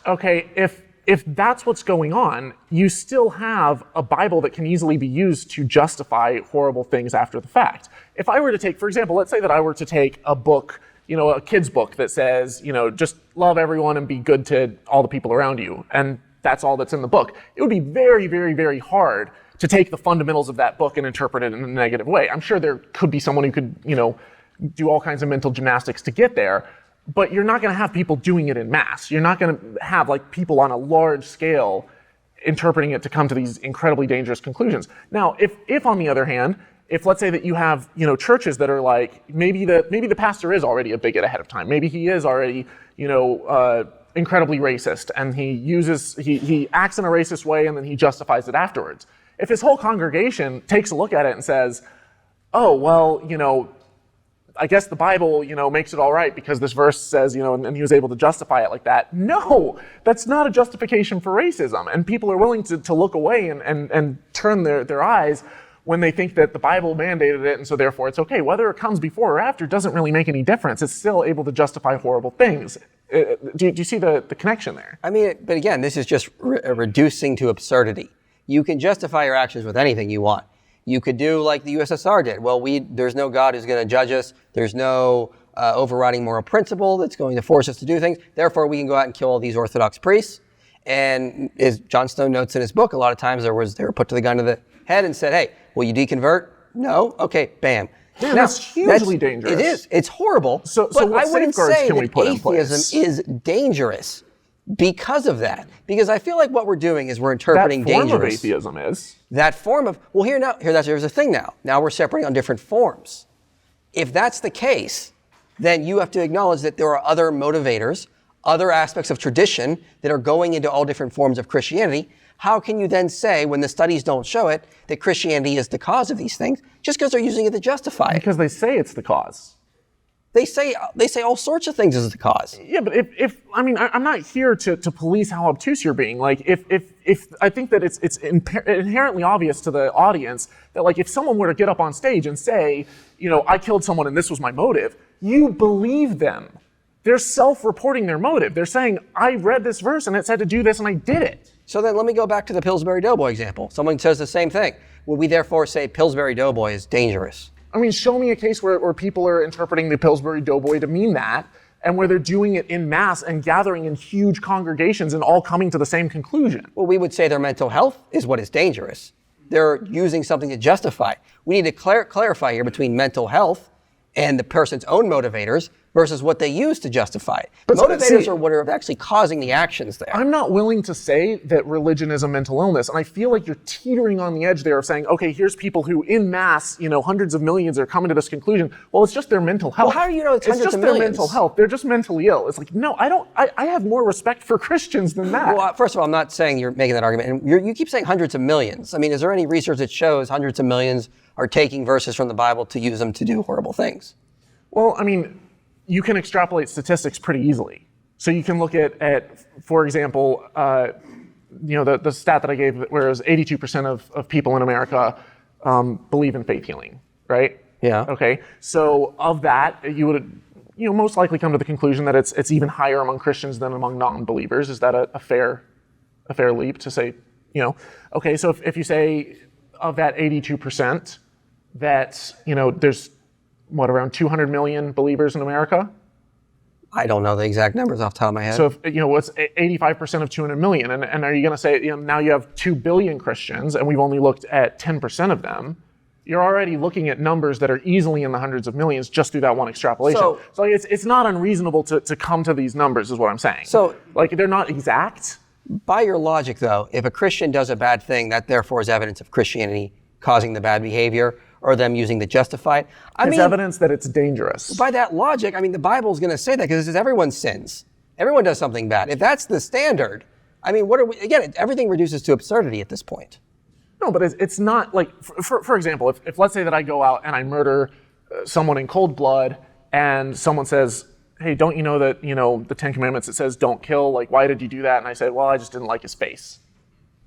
Okay, if that's what's going on, you still have a Bible that can easily be used to justify horrible things after the fact. If I were to take, for example, let's say that I were to take a book, a kid's book that says, just love everyone and be good to all the people around you, and that's all that's in the book. It would be very, very, very hard to take the fundamentals of that book and interpret it in a negative way. I'm sure there could be someone who could, do all kinds of mental gymnastics to get there, but you're not going to have people doing it in mass. You're not going to have people on a large scale interpreting it to come to these incredibly dangerous conclusions. Now, if on the other hand, if let's say that you have, churches that are maybe the pastor is already a bigot ahead of time. Maybe he is already, incredibly racist, and he acts in a racist way, and then he justifies it afterwards. If his whole congregation takes a look at it and says, oh, well, I guess the Bible, makes it all right because this verse says, and he was able to justify it like that. No, that's not a justification for racism. And people are willing to look away and turn their eyes when they think that the Bible mandated it, and so therefore it's okay. Whether it comes before or after doesn't really make any difference. It's still able to justify horrible things. Do you see the connection there? I mean, but again, this is just reducing to absurdity. You can justify your actions with anything you want. You could do like the USSR did. Well, there's no God who's going to judge us. There's no overriding moral principle that's going to force us to do things. Therefore, we can go out and kill all these Orthodox priests. And as John Stone notes in his book, a lot of times they were put to the gun to the head and said, hey, will you deconvert? No? Okay, bam. Man, now, that's hugely dangerous. It is. It's horrible. So but what I wouldn't safeguards say can we that put in place? atheism is dangerous because of that. Because I feel like what we're doing is we're interpreting dangerous. That form of atheism is. That form of, well, here's the thing now. Now we're separating on different forms. If that's the case, then you have to acknowledge that there are other motivators, other aspects of tradition that are going into all different forms of Christianity. How can you then say, when the studies don't show it, that Christianity is the cause of these things, just because they're using it to justify it? Because they say it's the cause. They say all sorts of things as the cause. Yeah, but I'm not here to police how obtuse you're being. If I think that it's inherently obvious to the audience that if someone were to get up on stage and say, I killed someone and this was my motive, you believe them. They're self-reporting their motive. They're saying, I read this verse and it said to do this and I did it. So then let me go back to the Pillsbury Doughboy example. Someone says the same thing. Would we therefore say Pillsbury Doughboy is dangerous? I mean, show me a case where people are interpreting the Pillsbury Doughboy to mean that, and where they're doing it in mass and gathering in huge congregations and all coming to the same conclusion. Well, we would say their mental health is what is dangerous. They're using something to justify. We need to clarify here between mental health and the person's own motivators versus what they use to justify it. But motivators are what are actually causing the actions there. I'm not willing to say that religion is a mental illness, and I feel like you're teetering on the edge there of saying, okay, here's people who in mass, hundreds of millions are coming to this conclusion. Well, it's just their mental health. Well, how do you know it's hundreds of It's millions? just their mental health. They're just mentally ill. It's like, no, I have more respect for Christians than that. Well, first of all, I'm not saying you're making that argument. And you keep saying hundreds of millions. I mean, is there any research that shows hundreds of millions are taking verses from the Bible to use them to do horrible things? Well, I mean, you can extrapolate statistics pretty easily. So you can look at for example, the stat that I gave, where it was 82% of people in America believe in faith healing, right? Yeah. Okay. So of that, you would most likely come to the conclusion that it's even higher among Christians than among non-believers. Is that a fair leap to say? Okay. So if you say of that 82%, that there's around 200 million believers in America? I don't know the exact numbers off the top of my head. So if, what's 85% of 200 million? And are you going to say, now you have 2 billion Christians and we've only looked at 10% of them? You're already looking at numbers that are easily in the hundreds of millions just through that one extrapolation. So it's not unreasonable to come to these numbers, is what I'm saying. So they're not exact. By your logic, though, if a Christian does a bad thing, that therefore is evidence of Christianity causing the bad behavior or them using to justify it. It's evidence that it's dangerous. By that logic, I mean, the Bible's going to say that because it says everyone sins. Everyone does something bad. If that's the standard, I mean, what are we, again, everything reduces to absurdity at this point. No, but it's not like, for example, if let's say that I go out and I murder someone in cold blood and someone says, hey, don't you know that, the Ten Commandments, it says don't kill, like, why did you do that? And I said, well, I just didn't like his face.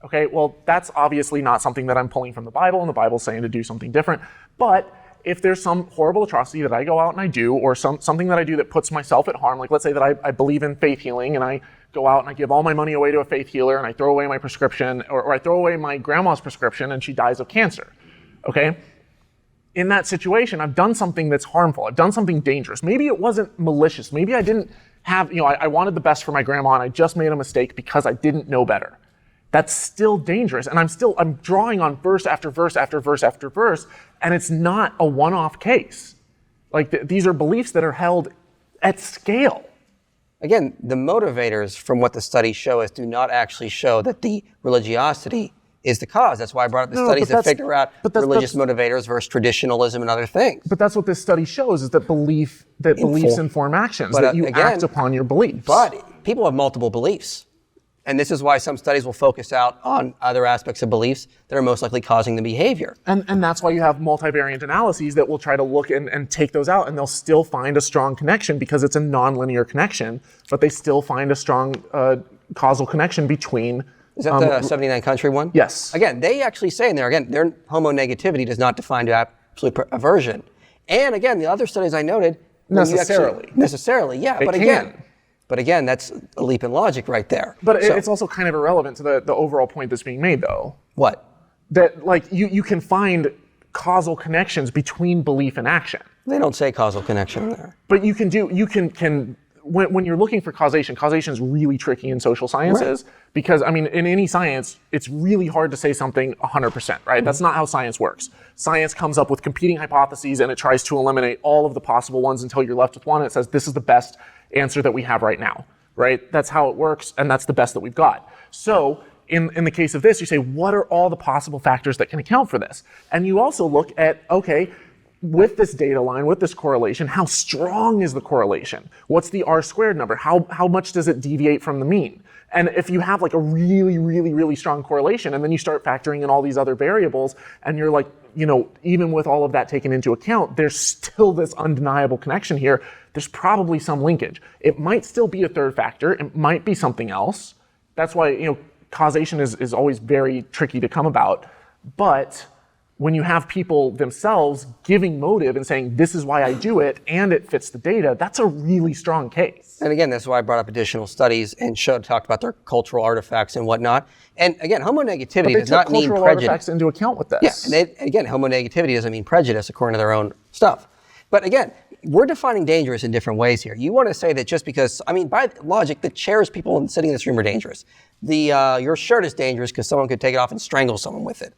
Okay, well, that's obviously not something that I'm pulling from the Bible, and the Bible's saying to do something different. But if there's some horrible atrocity that I go out and I do, or something that I do that puts myself at harm, like let's say that I believe in faith healing, and I go out and I give all my money away to a faith healer, and I throw away my prescription, or I throw away my grandma's prescription, and she dies of cancer, okay? In that situation, I've done something that's harmful. I've done something dangerous. Maybe it wasn't malicious. Maybe I didn't have, I wanted the best for my grandma, and I just made a mistake because I didn't know better. That's still dangerous, and I'm drawing on verse after verse after verse after verse, and it's not a one-off case. Like, these are beliefs that are held at scale. Again, the motivators from what the studies show us do not actually show that the religiosity is the cause. That's why I brought up the studies that figure out religious motivators versus traditionalism and other things. But that's what this study shows, is that beliefs inform actions, that you act upon your beliefs. But people have multiple beliefs. And this is why some studies will focus out on other aspects of beliefs that are most likely causing the behavior. And that's why you have multivariate analyses that will try to look and take those out, and they'll still find a strong connection because it's a nonlinear connection, but they still find a strong causal connection between... Is that the 79 country one? Yes. Again, they actually say in there, their homonegativity does not define to absolute aversion. And again, the other studies I noted... Necessarily, yeah. But again, that's a leap in logic right there. But it's also kind of irrelevant to the overall point that's being made, though. What? That, like, you can find causal connections between belief and action. They don't say causal connection there. But you can when you're looking for causation is really tricky in social sciences, right? Because, in any science, it's really hard to say something 100%, right? Mm-hmm. That's not how science works. Science comes up with competing hypotheses, and it tries to eliminate all of the possible ones until you're left with one. It says, this is the best answer that we have right now, right? That's how it works, and that's the best that we've got. So in the case of this, you say, what are all the possible factors that can account for this? And you also look at, okay, with this data line, with this correlation, how strong is the correlation? What's the R squared number? How much does it deviate from the mean? And if you have like a really, really, really strong correlation, and then you start factoring in all these other variables, and you're like, even with all of that taken into account, there's still this undeniable connection here. There's probably some linkage. It might still be a third factor. It might be something else. That's why, causation is always very tricky to come about. But when you have people themselves giving motive and saying, this is why I do it, and it fits the data, that's a really strong case. And again, that's why I brought up additional studies and talked about their cultural artifacts and whatnot. And again, homonegativity does not mean prejudice. Cultural artifacts into account with this. Yeah, and again, homonegativity doesn't mean prejudice according to their own stuff. But again, we're defining dangerous in different ways here. You want to say that just because, by logic, the chairs people sitting in this room are dangerous. Your shirt is dangerous because someone could take it off and strangle someone with it.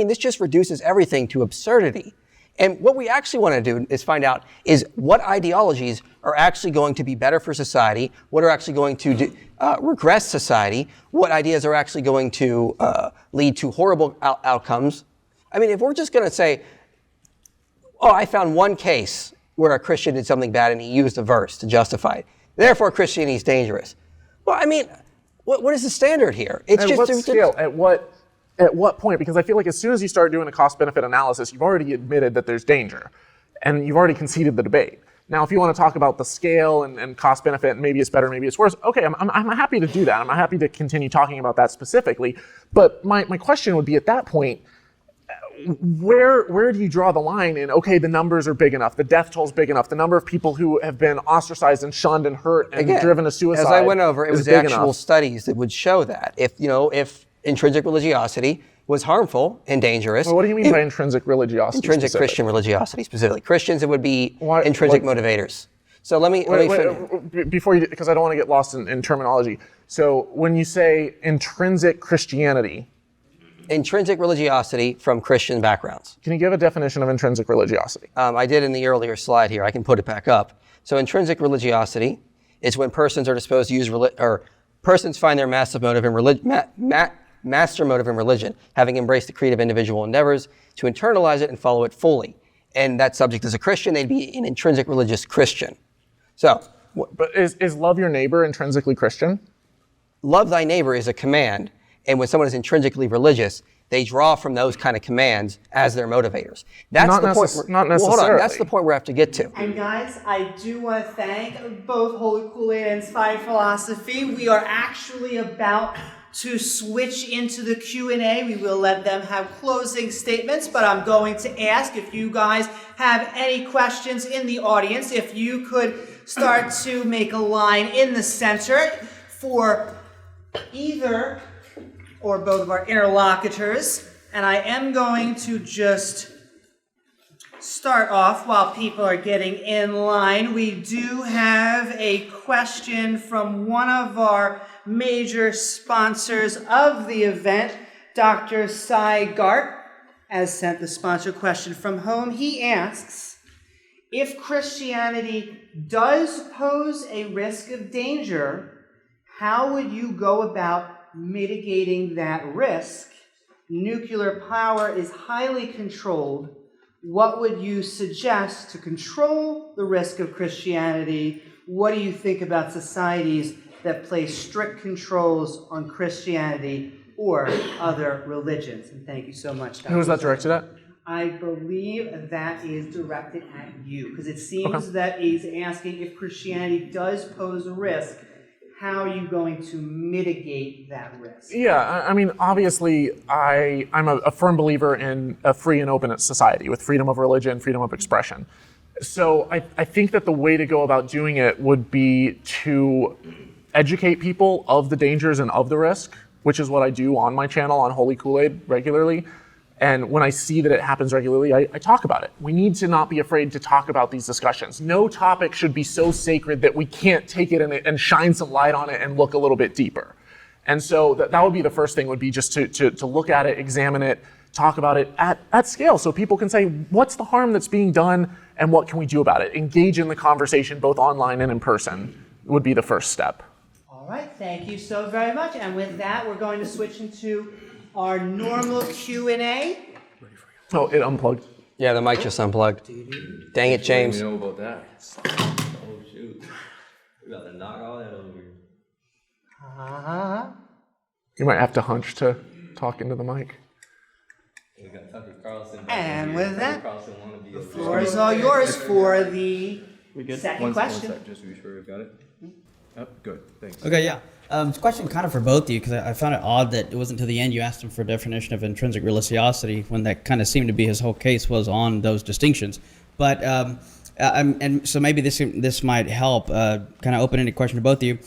This just reduces everything to absurdity. And what we actually want to do is find out is what ideologies are actually going to be better for society, what are actually going to regress society, what ideas are actually going to lead to horrible outcomes. If we're just going to say, I found one case where a Christian did something bad and he used a verse to justify it, therefore Christianity is dangerous. Well, what is the standard here? It's at what scale? At what point? Because I feel like as soon as you start doing a cost-benefit analysis, you've already admitted that there's danger, and you've already conceded the debate. Now, if you want to talk about the scale and cost-benefit, and maybe it's better, maybe it's worse, okay, I'm happy to do that. I'm happy to continue talking about that specifically. But my question would be, at that point, where do you draw the line in, okay, the numbers are big enough, the death toll's big enough, the number of people who have been ostracized and shunned and hurt and driven to suicide, as I went over, it was actual studies that would show that. If intrinsic religiosity was harmful and dangerous. Well, what do you mean by intrinsic religiosity? Intrinsic Christian religiosity specifically. Christians, it would be intrinsic motivators. So let me before you, because I don't want to get lost in terminology. So when you say intrinsic Christianity, intrinsic religiosity from Christian backgrounds. Can you give a definition of intrinsic religiosity? I did in the earlier slide here. I can put it back up. So intrinsic religiosity is when persons are disposed to use persons find their massive motive in master motive in religion, having embraced the creed of individual endeavors to internalize it and follow it fully. And that subject is a Christian, they'd be an intrinsic religious Christian. So, But is love your neighbor intrinsically Christian? love thy neighbor is a command, and when someone is intrinsically religious, they draw from those kind of commands as their motivators. That's Not the point. not Well, hold on. necessarily. That's the point we have to get to. And guys, I do want to thank both Holy Kool-Aid and Inspired Philosophy. We are actually about to switch into the Q&A. We will let them have closing statements, but I'm going to ask if you guys have any questions in the audience, if you could start to make a line in the center for either or both of our interlocutors. And I am going to just start off while people are getting in line. We do have a question from one of our major sponsors of the event, Dr. Cy Gart, has sent the sponsor question from home. He asks, if Christianity does pose a risk of danger, how would you go about mitigating that risk? Nuclear power is highly controlled. What would you suggest to control the risk of Christianity? What do you think about societies that place strict controls on Christianity or other religions? And thank you so much, Dr. Who is that directed at? I believe that is directed at you, because it seems that he's asking if Christianity does pose a risk, how are you going to mitigate that risk? Yeah, I mean, obviously, I'm a firm believer in a free and open society with freedom of religion, freedom of expression. So I think that the way to go about doing it would be to educate people of the dangers and of the risk, which is what I do on my channel on Holy Kool-Aid regularly. And when I see that it happens regularly, I talk about it. We need to not be afraid to talk about these discussions. No topic should be so sacred that we can't take it and shine some light on it and look a little bit deeper. And so that would be the first thing, would be just to look at it, examine it, talk about it at scale, so people can say, what's the harm that's being done and what can we do about it? Engage in the conversation both online and in person would be the first step. All right, thank you so very much. And with that, we're going to switch into our normal Q&A. Oh, it unplugged. Yeah, the mic just unplugged. Dang it, James. You know about that. Oh shoot. We about to knock all that over. You might have to hunch to talk into the mic. We got Tucker Carlson. And with that, Carlson wanna be the floor is all yours for the second question. One sec, just to be sure we've got it. Yep, good, thanks. Okay, yeah. It's a question kind of for both of you, because I found it odd that it wasn't until the end you asked him for a definition of intrinsic religiosity, when that kind of seemed to be his whole case was on those distinctions. But and so maybe this might help. Kind of open-ended question to both of you.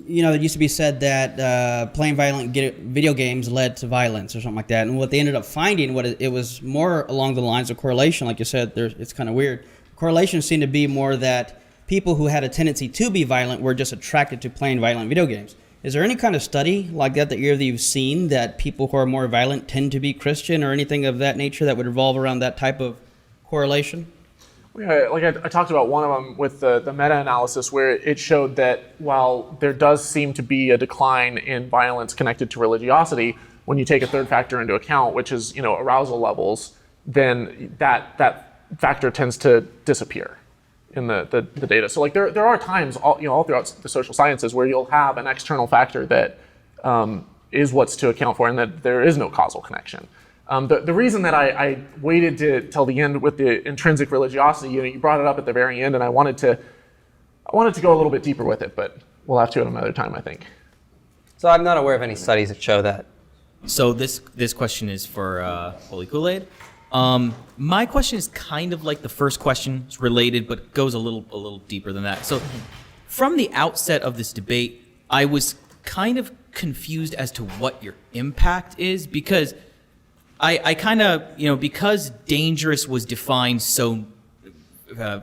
You know, it used to be said that playing violent video games led to violence or something like that, and what they ended up finding, it was more along the lines of correlation, like you said. It's kind of weird. Correlation seemed to be more that people who had a tendency to be violent were just attracted to playing violent video games. Is there any kind of study like that you've seen, that people who are more violent tend to be Christian, or anything of that nature that would revolve around that type of correlation? Yeah, like I talked about one of them with the meta-analysis, where it showed that while there does seem to be a decline in violence connected to religiosity, when you take a third factor into account, which is arousal levels, then that factor tends to disappear in the data. So like there are times all throughout the social sciences where you'll have an external factor that is what's to account for, and that there is no causal connection. The reason that I waited till the end with the intrinsic religiosity, you brought it up at the very end, and I wanted to go a little bit deeper with it, but we'll have to at another time, I think. So I'm not aware of any studies that show that. So this question is for Holy Kool-Aid. My question is kind of like the first question. It's related, but goes a little deeper than that. So from the outset of this debate, I was kind of confused as to what your impact is, because I kind of, because dangerous was defined so,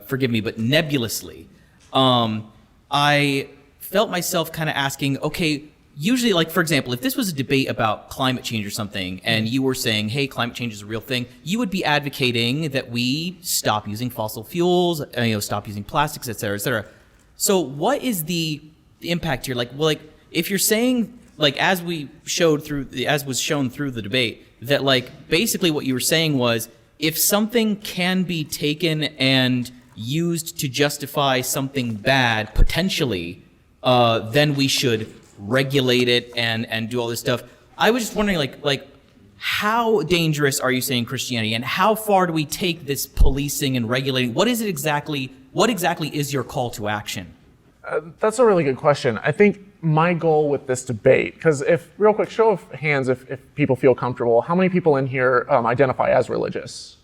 forgive me, but nebulously, I felt myself kind of asking, okay, usually, like, for example, if this was a debate about climate change or something, and you were saying, hey, climate change is a real thing, you would be advocating that we stop using fossil fuels, stop using plastics, et cetera, et cetera. So what is the impact here? Like, if you're saying like as we showed through, as was shown through the debate, that like basically what you were saying was if something can be taken and used to justify something bad potentially, then we should regulate it and do all this stuff. I was just wondering, like how dangerous are you saying Christianity, and how far do we take this policing and regulating? What is it exactly? What exactly is your call to action? That's a really good question. I think my goal with this debate, because real quick, show of hands if people feel comfortable, how many people in here identify as religious?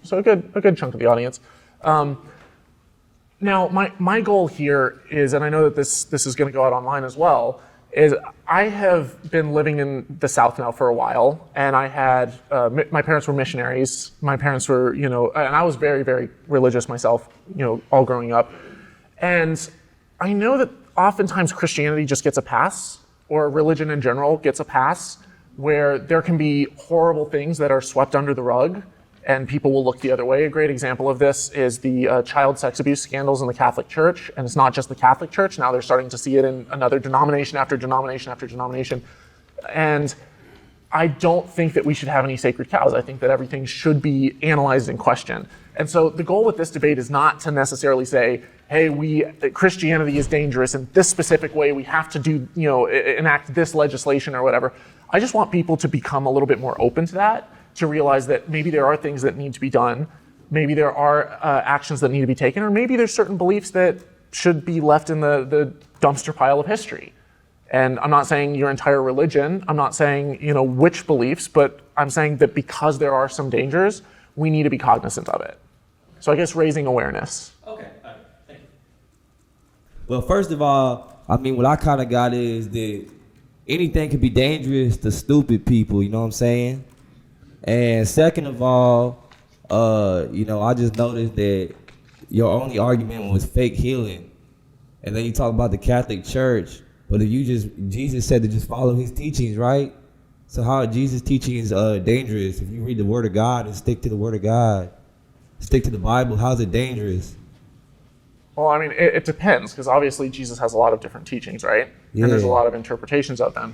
So a good chunk of the audience. Now, my goal here is, and I know that this is going to go out online as well, is I have been living in the South now for a while, and I had, my parents were missionaries. My parents were, and I was very, very religious myself, all growing up. And I know that oftentimes Christianity just gets a pass, or religion in general gets a pass, where there can be horrible things that are swept under the rug, and people will look the other way. A great example of this is the child sex abuse scandals in the Catholic Church, and it's not just the Catholic Church. Now they're starting to see it in another denomination after denomination after denomination. And I don't think that we should have any sacred cows. I think that everything should be analyzed and questioned. And so the goal with this debate is not to necessarily say, hey, Christianity is dangerous in this specific way, we have to do, enact this legislation or whatever. I just want people to become a little bit more open to that, to realize that maybe there are things that need to be done, maybe there are actions that need to be taken, or maybe there's certain beliefs that should be left in the dumpster pile of history. And I'm not saying your entire religion, I'm not saying, which beliefs, but I'm saying that because there are some dangers, we need to be cognizant of it. So I guess raising awareness. Okay, thank you. Well, first of all, I mean, what I kind of got is that anything can be dangerous to stupid people, you know what I'm saying? And second of all, I just noticed that your only argument was fake healing. And then you talk about the Catholic Church, but if Jesus said to just follow his teachings, right? So how are Jesus' teachings dangerous? If you read the Word of God and stick to the Word of God, stick to the Bible, how's it dangerous? Well, I mean, it depends, because obviously Jesus has a lot of different teachings, right? Yeah. And there's a lot of interpretations of them.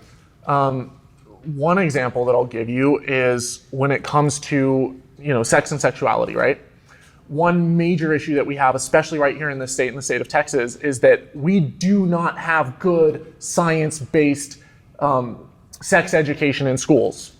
One example that I'll give you is when it comes to, sex and sexuality, right? One major issue that we have, especially right here in the state of Texas, is that we do not have good science-based sex education in schools.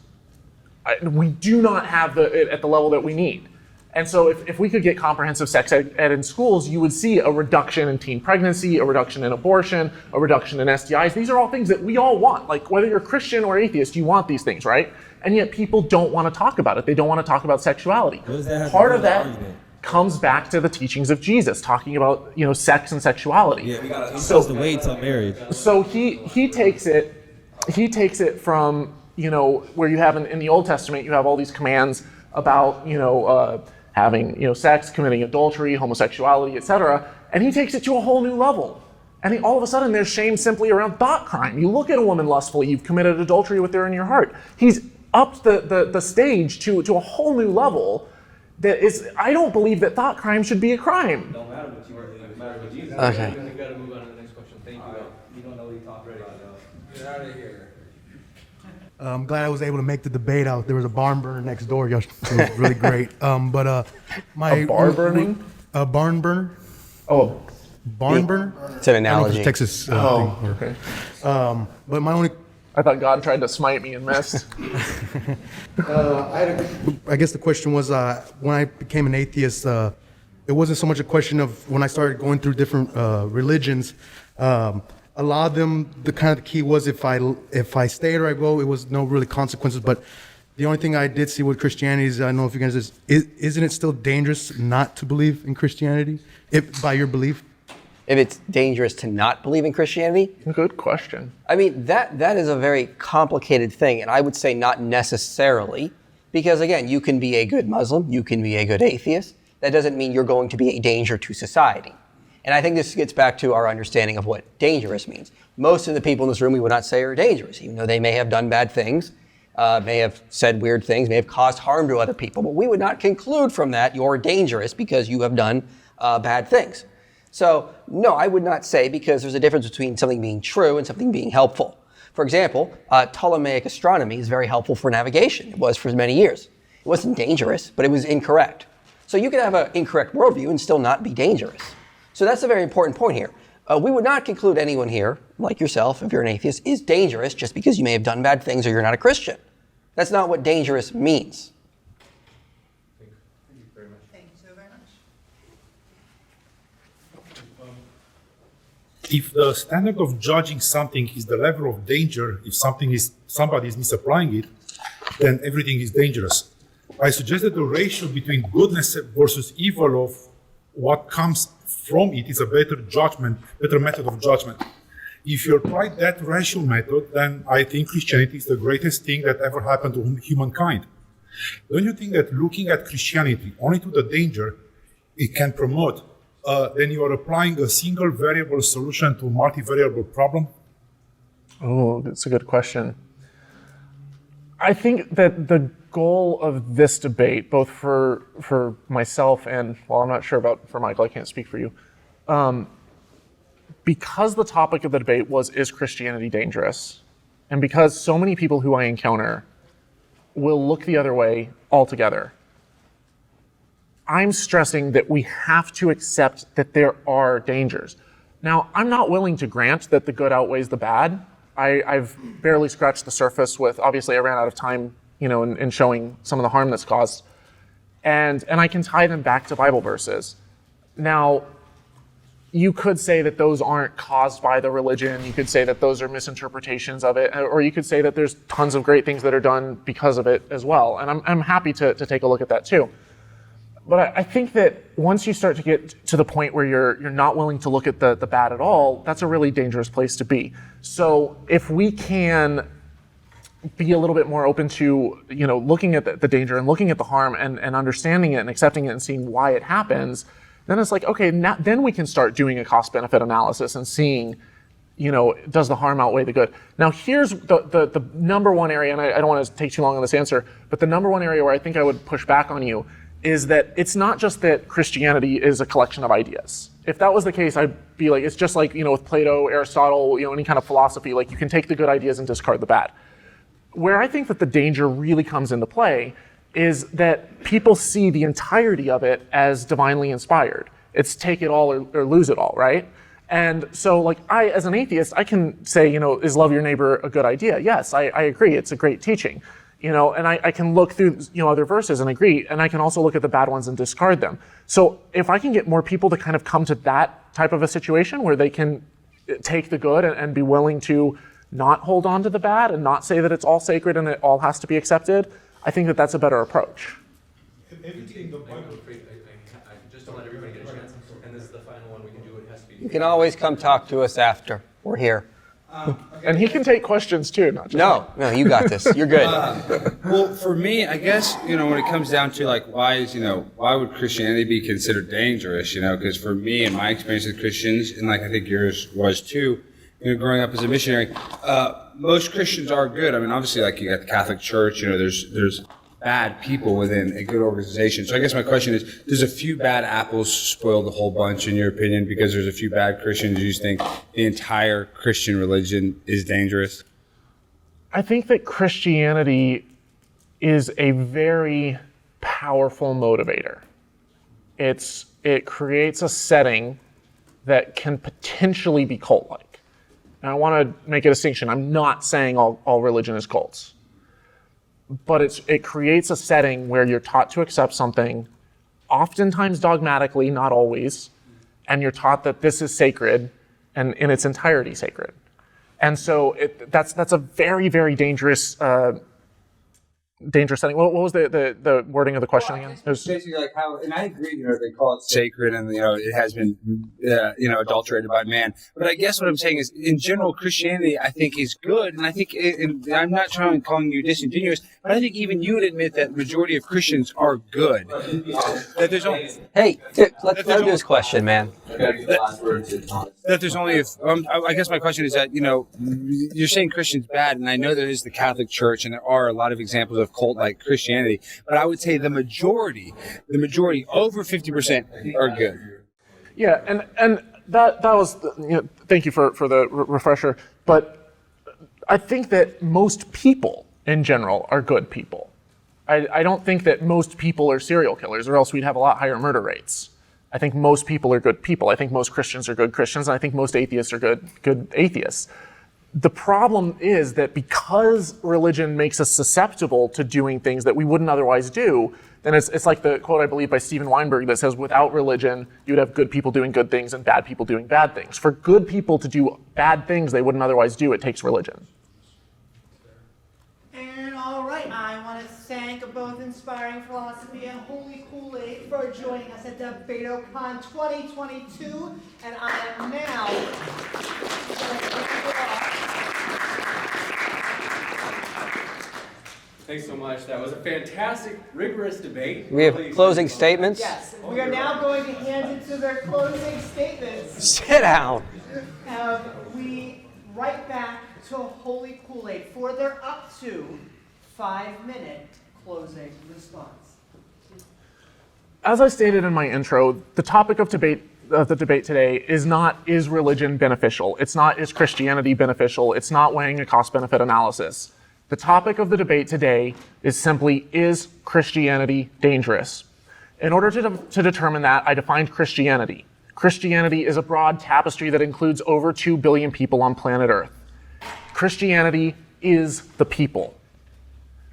We do not have it at the level that we need. And so if we could get comprehensive sex ed in schools, you would see a reduction in teen pregnancy, a reduction in abortion, a reduction in STIs. These are all things that we all want. Like whether you're Christian or atheist, you want these things, right? And yet people don't want to talk about it. They don't want to talk about sexuality. Part of that comes back to the teachings of Jesus, talking about sex and sexuality. Yeah, we gotta supposed to wait till marriage. So he takes it from where you have in the Old Testament, you have all these commands about having sex, committing adultery, homosexuality, etc. And he takes it to a whole new level. And all of a sudden there's shame simply around thought crime. You look at a woman lustfully, you've committed adultery with her in your heart. He's upped the stage to a whole new level that is, I don't believe that thought crime should be a crime. Don't matter what you are, it matters what Jesus. Okay. We gotta move on to the next question. Thank you. You don't know what you're talking about now. Get out of here. I'm glad I was able to make the debate out. There was a barn burner next door. It was really great. A bar burning? A barn burner. Oh, barn burner. It's an I don't know if analogy. it's Texas thing. okay. But my only, I thought God tried to smite me and missed. I guess the question was when I became an atheist, it wasn't so much a question of when I started going through different religions. A lot of them, the kind of key was if I stayed or I go, it was no really consequences. But the only thing I did see with Christianity is, I don't know if you guys isn't it still dangerous not to believe in Christianity, by your belief? If it's dangerous to not believe in Christianity? Good question. I mean, that is a very complicated thing, and I would say not necessarily, because again, you can be a good Muslim, you can be a good atheist. That doesn't mean you're going to be a danger to society. And I think this gets back to our understanding of what dangerous means. Most of the people in this room we would not say are dangerous, even though they may have done bad things, may have said weird things, may have caused harm to other people. But we would not conclude from that you're dangerous because you have done bad things. So, no, I would not say, because there's a difference between something being true and something being helpful. For example, Ptolemaic astronomy is very helpful for navigation. It was for many years. It wasn't dangerous, but it was incorrect. So you could have an incorrect worldview and still not be dangerous. So that's a very important point here. We would not conclude anyone here, like yourself, if you're an atheist, is dangerous just because you may have done bad things or you're not a Christian. That's not what dangerous means. Thank you so very much. If the standard of judging something is the level of danger, if somebody is misapplying it, then everything is dangerous. I suggest that the ratio between goodness versus evil of what comes from it is a better method of judgment. If you apply that ratio method, then I think Christianity is the greatest thing that ever happened to humankind. Don't you think that looking at Christianity only to the danger it can promote, then you are applying a single variable solution to a multivariable problem? Oh, that's a good question. I think that the goal of this debate, both for myself and, well, I'm not sure about for Michael, I can't speak for you, because the topic of the debate was, is Christianity dangerous? And because so many people who I encounter will look the other way altogether, I'm stressing that we have to accept that there are dangers. Now, I'm not willing to grant that the good outweighs the bad. I've barely scratched the surface with, obviously I ran out of time, in showing some of the harm that's caused. And I can tie them back to Bible verses. Now, you could say that those aren't caused by the religion. You could say that those are misinterpretations of it. Or you could say that there's tons of great things that are done because of it as well. And I'm happy to take a look at that too. But I think that once you start to get to the point where you're not willing to look at the bad at all, that's a really dangerous place to be. So if we can be a little bit more open to, looking at the danger and looking at the harm and understanding it and accepting it and seeing why it happens, then it's like, okay, then we can start doing a cost-benefit analysis and seeing, does the harm outweigh the good? Now, here's the number one area, and I don't want to take too long on this answer, but the number one area where I think I would push back on you is that it's not just that Christianity is a collection of ideas. If that was the case, I'd be like, it's just like, with Plato, Aristotle, any kind of philosophy, like you can take the good ideas and discard the bad. Where I think that the danger really comes into play is that people see the entirety of it as divinely inspired. It's take it all or lose it all, right? And so like I, as an atheist, I can say, is love your neighbor a good idea? Yes, I agree, it's a great teaching. And I can look through, other verses and agree, and I can also look at the bad ones and discard them. So if I can get more people to kind of come to that type of a situation where they can take the good and be willing to not hold on to the bad and not say that it's all sacred and it all has to be accepted, I think that that's a better approach. Everything in the Bible. I just don't let everybody get a chance, and this is the final one we can do. It has to be. You can always come talk to us after. We're here. And he can take questions too, not just No, you got this. You're good. Well, for me, I guess, when it comes down to like, why would Christianity be considered dangerous? Because for me and my experience with Christians, and like I think yours was too, growing up as a missionary, most Christians are good. I mean, obviously, like you got the Catholic Church, there's bad people within a good organization. So I guess my question is, does a few bad apples spoil the whole bunch, in your opinion? Because there's a few bad Christians, do you think the entire Christian religion is dangerous? I think that Christianity is a very powerful motivator. It creates a setting that can potentially be cult-like. And I want to make a distinction. I'm not saying all religion is cults. But it creates a setting where you're taught to accept something, oftentimes dogmatically, not always, and you're taught that this is sacred and in its entirety sacred. And so that's a very, very dangerous setting. What was the wording of the question again? It was basically like how, and I agree, they call it sacred and, it has been, adulterated by man. But I guess what I'm saying is, in general, Christianity, I think, is good. And I think, and I'm not calling you disingenuous, but I think even you would admit that the majority of Christians are good. That there's only... Hey, let's do this question, man. That there's only, I guess my question is that, you're saying Christian's bad, and I know there is the Catholic Church, and there are a lot of examples of cult-like Christianity, but I would say the majority, over 50% are good. Yeah, and that was, thank you for the refresher, but I think that most people in general are good people. I don't think that most people are serial killers, or else we'd have a lot higher murder rates. I think most people are good people. I think most Christians are good Christians, and I think most atheists are good atheists. The problem is that because religion makes us susceptible to doing things that we wouldn't otherwise do, then it's like the quote, I believe, by Steven Weinberg that says, without religion, you'd have good people doing good things and bad people doing bad things. For good people to do bad things they wouldn't otherwise do, it takes religion. And all right, I want to thank both Inspiring Philosophy and Holy Koolaid for joining us at DebateCon 2022. And I am now going to kick it off. Thanks so much. That was a fantastic, rigorous debate. We have closing statements. Yes, we are now going to hand it to their closing statements. Sit down. We right back to Holy Koolaid for their up to 5-minute closing response. As I stated in my intro, the topic of the debate today is not, is religion beneficial? It's not, is Christianity beneficial? It's not weighing a cost-benefit analysis. The topic of the debate today is simply, is Christianity dangerous? In order to determine that, I defined Christianity. Christianity is a broad tapestry that includes over 2 billion people on planet Earth. Christianity is the people.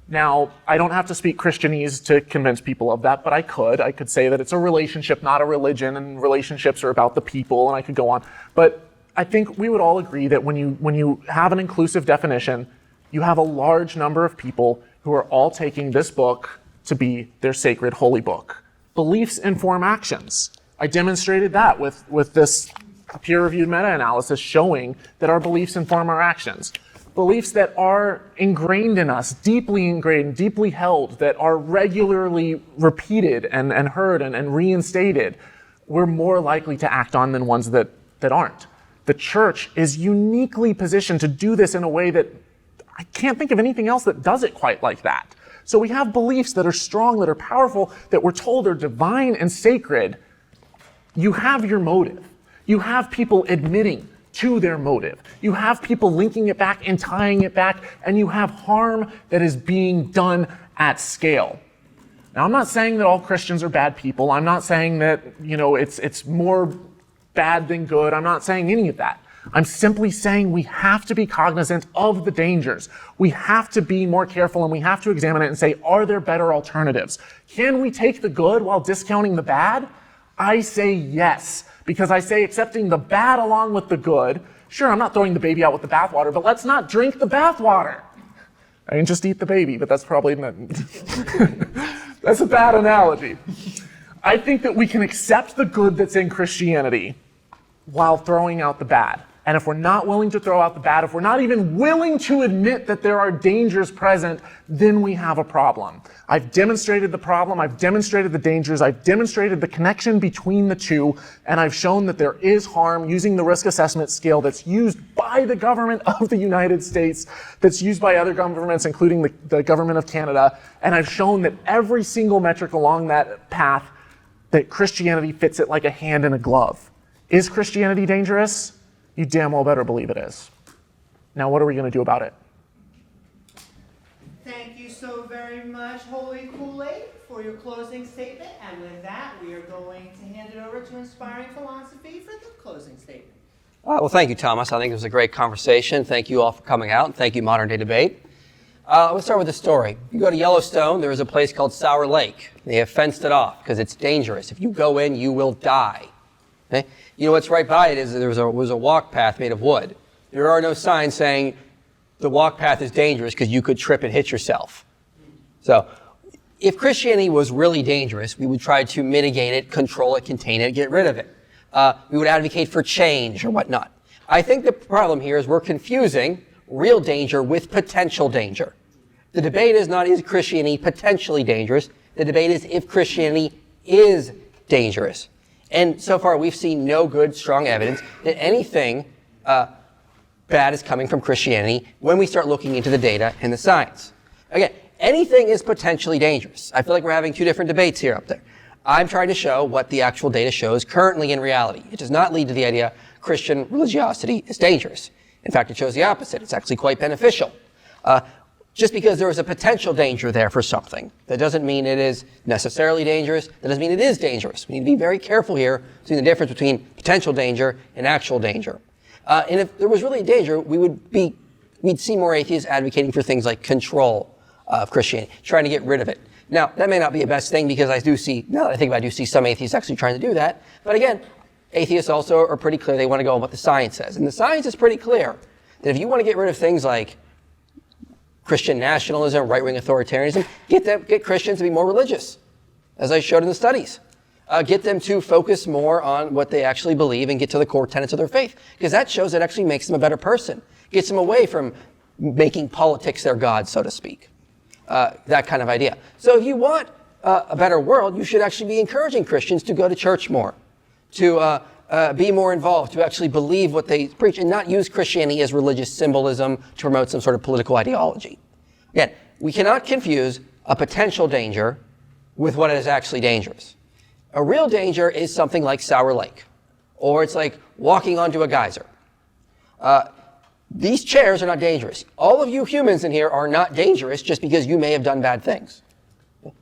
Now, I don't have to speak Christianese to convince people of that, but I could. I could say that it's a relationship, not a religion, and relationships are about the people, and I could go on. But I think we would all agree that when you have an inclusive definition, you have a large number of people who are all taking this book to be their sacred holy book. Beliefs inform actions. I demonstrated that with this peer-reviewed meta-analysis showing that our beliefs inform our actions. Beliefs that are ingrained in us, deeply ingrained, deeply held, that are regularly repeated and heard and reinstated, we're more likely to act on than ones that aren't. The church is uniquely positioned to do this in a way that I can't think of anything else that does it quite like that. So we have beliefs that are strong, that are powerful, that we're told are divine and sacred. You have your motive. You have people admitting to their motive. You have people linking it back and tying it back, and you have harm that is being done at scale. Now, I'm not saying that all Christians are bad people. I'm not saying that, it's more bad than good. I'm not saying any of that. I'm simply saying we have to be cognizant of the dangers. We have to be more careful, and we have to examine it and say, are there better alternatives? Can we take the good while discounting the bad? I say yes, because I say accepting the bad along with the good. Sure, I'm not throwing the baby out with the bathwater, but let's not drink the bathwater. I can just eat the baby, but that's probably not, that's a bad analogy. I think that we can accept the good that's in Christianity while throwing out the bad. And if we're not willing to throw out the bad, if we're not even willing to admit that there are dangers present, then we have a problem. I've demonstrated the problem, I've demonstrated the dangers, I've demonstrated the connection between the two, and I've shown that there is harm using the risk assessment scale that's used by the government of the United States, that's used by other governments, including the government of Canada, and I've shown that every single metric along that path, that Christianity fits it like a hand in a glove. Is Christianity dangerous? You damn well better believe it is. Now, what are we going to do about it? Thank you so very much, Holy Koolaid, for your closing statement. And with that, we are going to hand it over to Inspiring Philosophy for the closing statement. Well, thank you, Thomas. I think it was a great conversation. Thank you all for coming out. And thank you, Modern Day Debate. Let's start with a story. You go to Yellowstone, there is a place called Sour Lake. They have fenced it off because it's dangerous. If you go in, you will die. Okay? You know what's right by it is there was a walk path made of wood. There are no signs saying the walk path is dangerous because you could trip and hit yourself. So if Christianity was really dangerous, we would try to mitigate it, control it, contain it, get rid of it. We would advocate for change or whatnot. I think the problem here is we're confusing real danger with potential danger. The debate is not, is Christianity potentially dangerous? The debate is if Christianity is dangerous. And so far, we've seen no good, strong evidence that anything bad is coming from Christianity when we start looking into the data and the science. Again, anything is potentially dangerous. I feel like we're having two different debates here up there. I'm trying to show what the actual data shows currently in reality. It does not lead to the idea Christian religiosity is dangerous. In fact, it shows the opposite. It's actually quite beneficial. Just because there is a potential danger there for something, that doesn't mean it is necessarily dangerous. That doesn't mean it is dangerous. We need to be very careful here between the difference between potential danger and actual danger. And if there was really danger, we'd see more atheists advocating for things like control of Christianity, trying to get rid of it. Now, that may not be a best thing because I do see some atheists actually trying to do that. But again, atheists also are pretty clear. They want to go on what the science says. And the science is pretty clear that if you want to get rid of things like Christian nationalism, right-wing authoritarianism, get Christians to be more religious, as I showed in the studies. Get them to focus more on what they actually believe and get to the core tenets of their faith, because that shows it actually makes them a better person, gets them away from making politics their god, so to speak. That kind of idea. So if you want a better world, you should actually be encouraging Christians to go to church more, to be more involved, to actually believe what they preach and not use Christianity as religious symbolism to promote some sort of political ideology. Again, we cannot confuse a potential danger with what is actually dangerous. A real danger is something like Sour Lake, or it's like walking onto a geyser. These chairs are not dangerous. All of you humans in here are not dangerous just because you may have done bad things.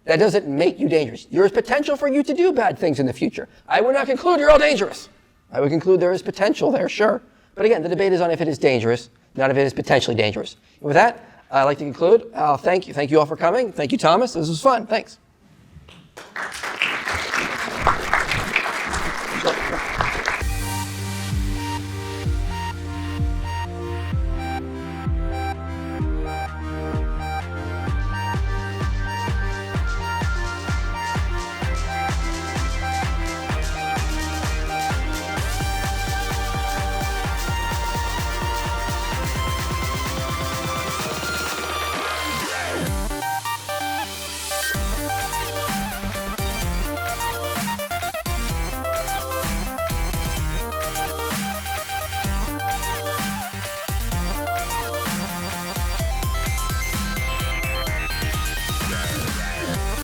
That doesn't make you dangerous. There is potential for you to do bad things in the future. I would not conclude you're all dangerous. I would conclude there is potential there, sure. But again, the debate is on if it is dangerous, not if it is potentially dangerous. And with that, I'd like to conclude. Thank you. Thank you all for coming. Thank you, Thomas. This was fun. Thanks. Sure.